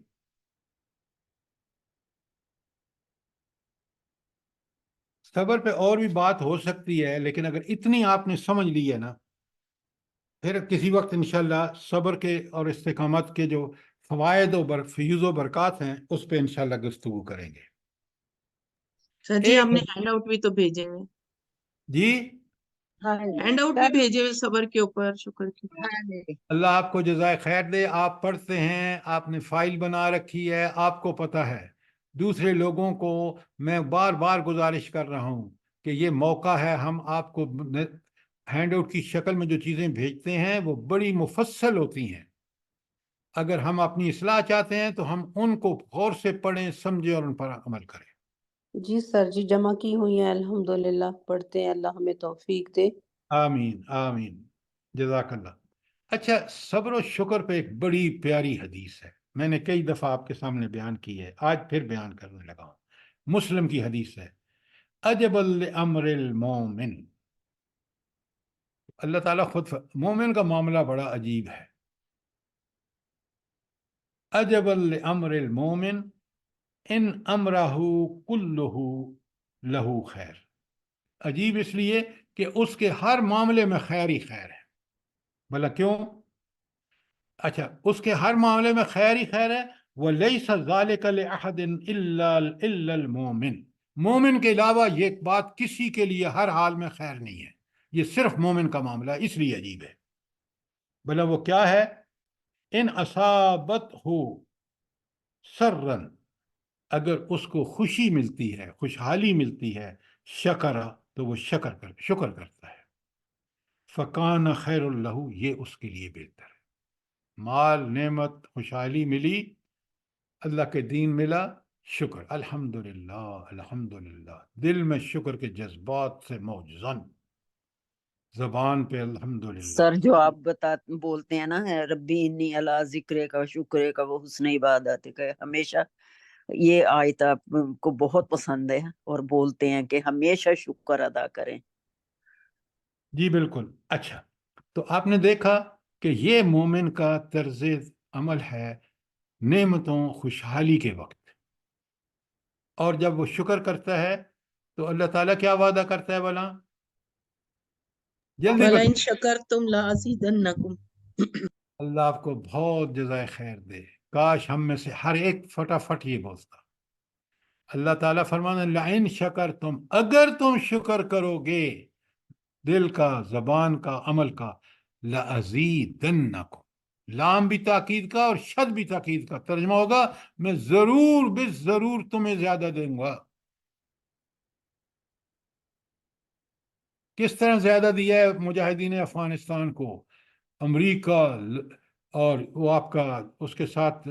صبر پہ اور بھی بات ہو سکتی ہے، لیکن اگر اتنی آپ نے سمجھ لی ہے نا، پھر کسی وقت انشاءاللہ صبر کے اور استقامت کے جو فوائد و فیوز و برکات ہیں اس پہ انشاءاللہ گفتگو کریں گے. سر جی آپ ایک نے ہینڈ آؤٹ بھی تو بھیجے ہوئے. جی ہاں ہینڈ آؤٹ بھی بھیجے ہوئے صبر کے اوپر، شکر کے اوپر. جی. اللہ آپ کو جزائے خیر دے. آپ پڑھتے ہیں، آپ نے فائل بنا رکھی ہے، آپ کو پتہ ہے. دوسرے لوگوں کو میں بار بار گزارش کر رہا ہوں کہ یہ موقع ہے، ہم آپ کو ہینڈ آؤٹ کی شکل میں جو چیزیں بھیجتے ہیں وہ بڑی مفصل ہوتی ہیں. اگر ہم اپنی اصلاح چاہتے ہیں تو ہم ان کو غور سے پڑھیں، سمجھیں اور ان پر عمل کریں. جی سر جی جمع کی ہوئی ہیں الحمدللہ، پڑھتے ہیں، اللہ ہمیں توفیق دے. آمین آمین جزاک اللہ. اچھا، صبر و شکر پہ ایک بڑی پیاری حدیث ہے، میں نے کئی دفعہ آپ کے سامنے بیان کی ہے، آج پھر بیان کرنے لگا ہوں. مسلم کی حدیث ہے، عجب لامر المومن. اللہ تعالیٰ خود مومن کا معاملہ بڑا عجیب ہے. عجب لامر المومن ان امرہ کلہ لہو خیر. عجیب اس لیے کہ اس کے ہر معاملے میں خیر ہی خیر ہے. بھلا کیوں؟ اچھا، اس کے ہر معاملے میں خیر ہی خیر ہے. وَلَيْسَ ذَلِكَ لِأَحَدٍ إِلَّا الْمُؤْمِنِ. مومن کے علاوہ یہ بات کسی کے لیے ہر حال میں خیر نہیں ہے، یہ صرف مومن کا معاملہ ہے، اس لیے عجیب ہے. بھلا وہ کیا ہے؟ ان اصابت ہو سرن، اگر اس کو خوشی ملتی ہے، خوشحالی ملتی ہے، شکرا، تو وہ شکر کرتا ہے. فکان خیر اللہ، یہ اس کے لیے بہتر ہے. مال، نعمت، خوشحالی ملی، اللہ کے دین ملا، شکر، الحمدللہ الحمدللہ. دل میں شکر کے جذبات سے موجزن، زبان پہ الحمدللہ. سر جو آپ بولتے ہیں نا ربی انی علی ذکرے کا شکرے کا وہ حسن عبادت کا، ہمیشہ یہ آیت آپ کو بہت پسند ہے اور بولتے ہیں کہ ہمیشہ شکر ادا کریں. جی بالکل. اچھا، تو آپ نے دیکھا کہ یہ مومن کا طرز عمل ہے نعمتوں خوشحالی کے وقت. اور جب وہ شکر کرتا ہے تو اللہ تعالیٰ کیا وعدہ کرتا ہے بلا؟ جلدی وَلَئِن بتا. شَكَرْتُمْ لَأَزِيدَنَّكُمْ. اللہ آپ کو بہت جزائے خیر دے. کاش ہم میں سے ہر ایک فٹافٹ یہ بولتا. اللہ تعالیٰ فرمانا لئن شکرتم، اگر تم شکر کرو گے، دل کا، زبان کا، عمل کا، لَأَزِيدَنَّكُمْ. لام بھی تاکید کا اور شد بھی تاکید کا ترجمہ ہوگا میں ضرور ضرور تمہیں زیادہ دوں گا. کس طرح زیادہ دیا ہے مجاہدین افغانستان کو؟ امریکہ اور وہ آپ کا اس کے ساتھ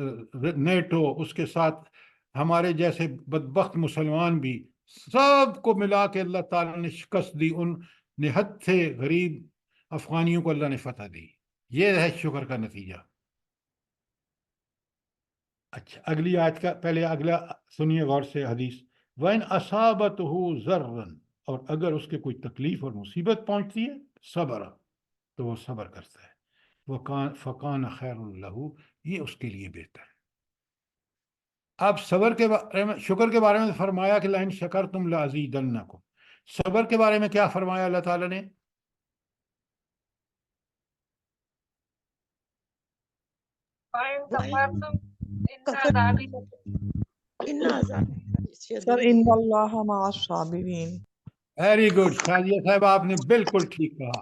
نیٹو، اس کے ساتھ ہمارے جیسے بدبخت مسلمان بھی، سب کو ملا کے اللہ تعالیٰ نے شکست دی. ان نہت سے غریب افغانیوں کو اللہ نے فتح دی. یہ ہے شکر کا نتیجہ. اچھا، اگلی آیت کا پہلے اگلا سنیے غور سے حدیث. وَإِنْ أَصَابَتْهُ ضَرٌّ، اور اگر اس کے کوئی تکلیف اور مصیبت پہنچتی ہے، صبر، تو وہ صبر کرتا ہے. فَكَانَ خَيْرٌ لَهُ، یہ اس کے لیے بہتر ہے. اب صبر کے بارے میں، شکر کے بارے میں فرمایا کہ لَإِنْ شَكَرْتُمْ لَأَزِيدَنَّكُمْ. صبر کے بارے میں کیا فرمایا اللہ تعالیٰ نے؟ فَإِن كَفَرْتُمْ إِنَّ عَذَابِي لَشَدِيدٌ. إِنَّ عَذَابِ. سر ان اللہ مع الصابرین. ویری گڈ شازیہ صاحب، آپ نے بالکل ٹھیک کہا،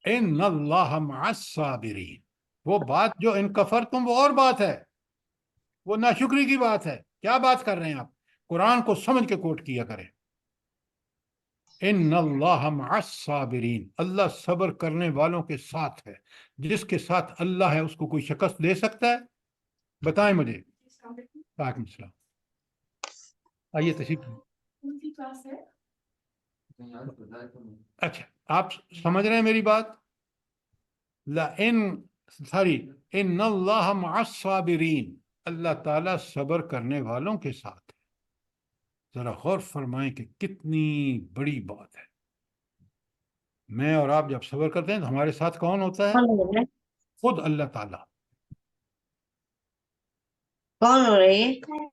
ان اللہ مع الصابرین. وہ بات جو ان کفرتم وہ اور بات ہے، وہ ناشکری کی بات ہے. کیا بات کر رہے ہیں آپ؟ قرآن کو سمجھ کے کوٹ کیا کریں. ان اللہ مع الصابرین، اللہ صبر کرنے والوں کے ساتھ ہے. جس کے ساتھ اللہ ہے اس کو کوئی شکست دے سکتا ہے؟ بتائیں مجھے. وعلیکم السلام. آئیے تشریف. اچھا، آپ سمجھ رہے ہیں میری بات؟ ان اللہ مع الصابرین، اللہ تعالیٰ صبر کرنے والوں کے ساتھ ہے. ذرا غور فرمائیں کہ کتنی بڑی بات ہے. میں اور آپ جب صبر کرتے ہیں تو ہمارے ساتھ کون ہوتا ہے؟ خود اللہ تعالیٰ. کون ہو رہی ہے؟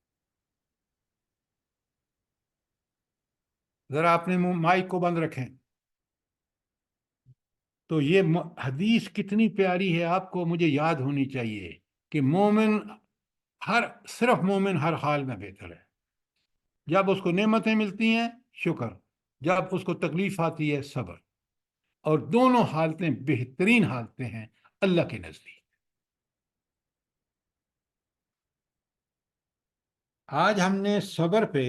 ذرا اپنے مائک کو بند رکھیں. تو یہ حدیث کتنی پیاری ہے، آپ کو مجھے یاد ہونی چاہیے کہ صرف مومن ہر حال میں بہتر ہے. جب اس کو نعمتیں ملتی ہیں شکر، جب اس کو تکلیف آتی ہے صبر. اور دونوں حالتیں بہترین حالتیں ہیں اللہ کے نزدیک. آج ہم نے صبر پہ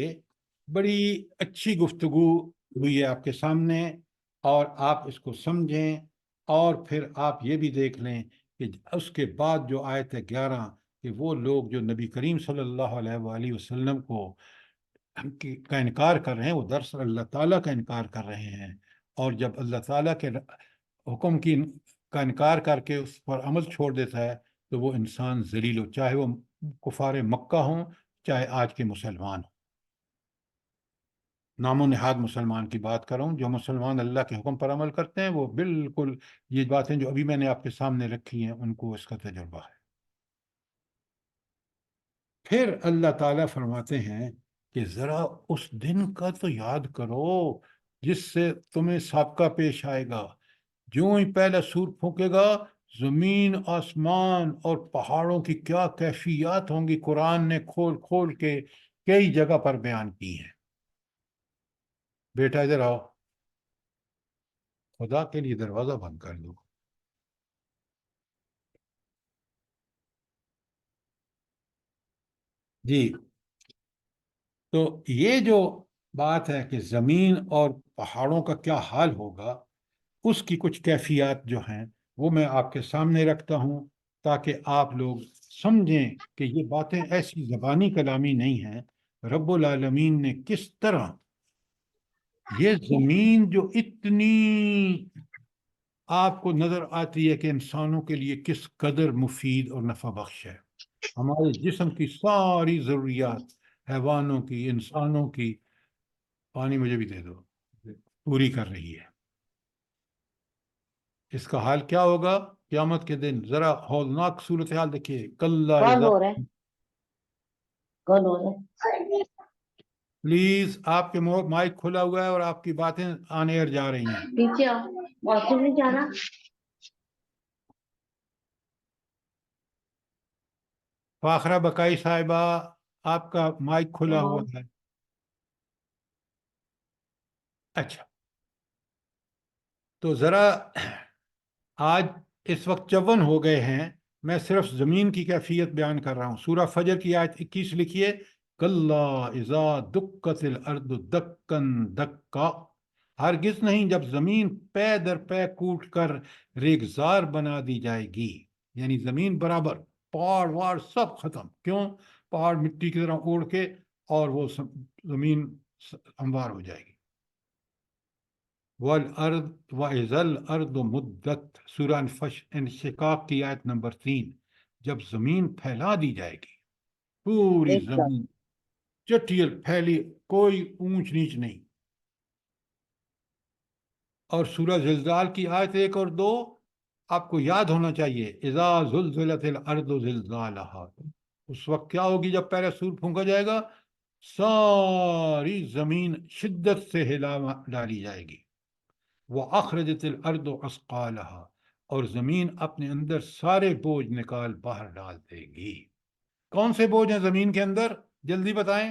بڑی اچھی گفتگو ہوئی ہے آپ کے سامنے، اور آپ اس کو سمجھیں. اور پھر آپ یہ بھی دیکھ لیں کہ اس کے بعد جو آیت ہے 11، کہ وہ لوگ جو نبی کریم صلی اللہ علیہ وآلہ وسلم کا انکار کر رہے ہیں، وہ دراصل اللہ تعالیٰ کا انکار کر رہے ہیں. اور جب اللہ تعالیٰ کے حکم کا انکار کر کے اس پر عمل چھوڑ دیتا ہے تو وہ انسان ذلیل ہو، چاہے وہ کفار مکہ ہوں چاہے آج کے مسلمان ہوں. نام و نہاد مسلمان کی بات کروں، جو مسلمان اللہ کے حکم پر عمل کرتے ہیں وہ بالکل یہ باتیں جو ابھی میں نے آپ کے سامنے رکھی ہیں ان کو اس کا تجربہ ہے. پھر اللہ تعالیٰ فرماتے ہیں کہ ذرا اس دن کا تو یاد کرو جس سے تمہیں سابقہ پیش آئے گا. جو ہی پہلا سور پھونکے گا، زمین آسمان اور پہاڑوں کی کیا کیفیات ہوں گی، قرآن نے کھول کھول کے کئی جگہ پر بیان کی ہیں. بیٹا ادھر آؤ، خدا کے لیے دروازہ بند کر دو. جی، تو یہ جو بات ہے کہ زمین اور پہاڑوں کا کیا حال ہوگا، اس کی کچھ کیفیات جو ہیں وہ میں آپ کے سامنے رکھتا ہوں تاکہ آپ لوگ سمجھیں کہ یہ باتیں ایسی زبانی کلامی نہیں ہیں. رب العالمین نے کس طرح یہ زمین جو اتنی آپ کو نظر آتی ہے کہ انسانوں کے لیے کس قدر مفید اور نفع بخش ہے، ہمارے جسم کی ساری ضروریات، حیوانوں کی، انسانوں کی، پانی مجھے بھی دے دو، پوری کر رہی ہے. اس کا حال کیا ہوگا قیامت کے دن؟ ذرا ہولناک صورتحال دیکھیے. کلا پلیز، آپ کے مائک کھلا ہوا ہے اور آپ کی باتیں آن ایئر جا رہی ہیں. پیچھے آؤ، واش روم نہیں جانا؟ فاخرہ بکائی صاحبہ، آپ کا مائک کھلا ہوا ہے. اچھا، تو ذرا آج اس وقت 54 ہو گئے ہیں، میں صرف زمین کی کیفیت بیان کر رہا ہوں. سورہ فجر کی آیت 21 لکھیے. کلا اذا دکت الارض دکن دکا، ہرگز نہیں جب زمین پے در پے کوٹ کر ریگزار بنا دی جائے گی. یعنی زمین برابر، پہاڑ وہاڑ سب ختم. کیوں؟ پہاڑ مٹی کی طرح اوڑ کے اور وہ زمین ہموار ہو جائے گی. وَالْأَرْض وَإِذَا الْأَرْضُ مُدَّتْ، سورہ انشقاق کی آیت نمبر 3. جب زمین پھیلا دی جائے گی، پوری زمین چٹیل پھیلی، کوئی اونچ نیچ نہیں. اور سورہ زلزال کی آیت 1 اور 2 آپ کو یاد ہونا چاہیے. اذا زلزلت الارض زلزالها، اس وقت کیا ہوگی جب پہلا سور پھونکا جائے گا؟ ساری زمین شدت سے ہلا ڈالی جائے گی. وَأَخْرَجَتِ الْأَرْضُ أَثْقَالَهَا، اور زمین اپنے اندر سارے بوجھ نکال باہر ڈال دے گی. کون سے بوجھ ہیں زمین کے اندر؟ جلدی بتائیں.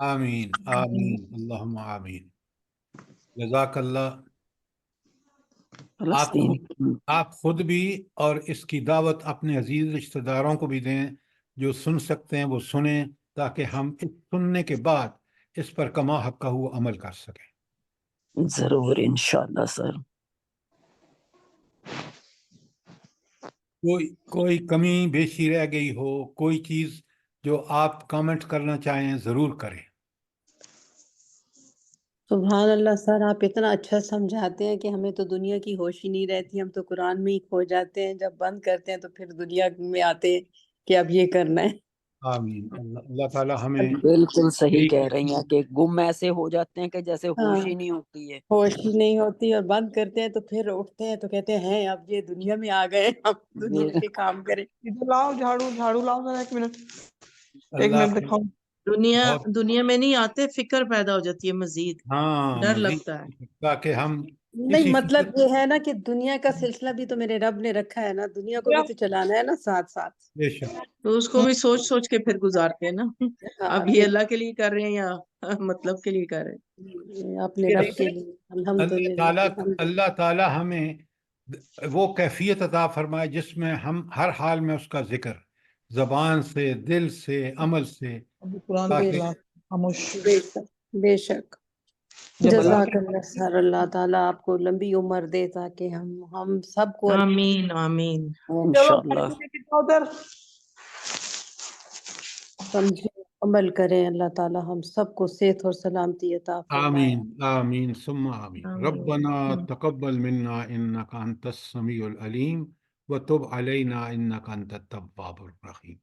آمین آمین اللہم آمین. جزاک اللہ. آپ فلسطین آپ خود بھی اور اس کی دعوت اپنے عزیز رشتہ داروں کو بھی دیں، جو سن سکتے ہیں وہ سنیں، تاکہ ہم اس سننے کے بعد اس پر کما حق کا ہوا عمل کر سکیں. ضرور انشاءاللہ سر. کوئی کمی بیشی رہ گئی ہو، کوئی چیز جو آپ کامنٹ کرنا چاہیں ضرور کریں. سبحان اللہ سر، آپ اتنا اچھا سمجھاتے ہیں کہ ہمیں تو دنیا کی ہوش ہی نہیں رہتی، ہم تو قرآن میں ہی کھو جاتے ہیں. جب بند کرتے ہیں تو پھر دنیا میں آتے ہیں کہ اب یہ کرنا ہے. آمین. اللہ تعالی ہمیں بالکل صحیح یہی کہہ رہی ہیں کہ گم ایسے ہو جاتے ہیں کہ جیسے ہوش ہی نہیں ہوتی ہے. ہوش ہی نہیں ہوتی، اور بند کرتے ہیں تو پھر اٹھتے ہیں تو کہتے ہیں اب یہ دنیا میں آ گئے، ہم دنیا کے کام کریں. ادھر لاؤ جھاڑو لاؤ ذرا، ایک منٹ اللہ دکھاؤ. بہت دنیا میں نہیں آتے، فکر پیدا ہو جاتی ہے، مزید ہاں ڈر مزید لگتا ہے. تاکہ ہم نہیں اسی مطلب فکر یہ ہے نا کہ دنیا کا سلسلہ بھی تو میرے رب نے رکھا ہے نا، دنیا کو بھی تو چلانا ہے نا ساتھ ساتھ. بے شک. تو اس کو بھی سوچ سوچ کے پھر گزارتے ہیں نا. ہاں، اب یہ اللہ کے لیے کر رہے ہیں یا مطلب کے لیے کر رہے ہیں. اپنے رب کے لیے اللہ تعالی ہمیں وہ کیفیت عطا فرمائے جس میں ہم ہر حال میں اس کا ذکر زبان سے، دل سے، عمل سے، بے شک. جزاک اللہ سر، اللہ تعالیٰ آپ کو لمبی عمر دے تاکہ ہم سب کو آمین آمین. انشاءاللہ سمجھے، عمل کریں. اللہ تعالیٰ ہم سب کو صحت اور سلامتی عطا فرمائے. آمین آمین ثم آمین. ربنا تقبل منا انك انت السميع العليم وتب علينا انك انت التواب الرحيم.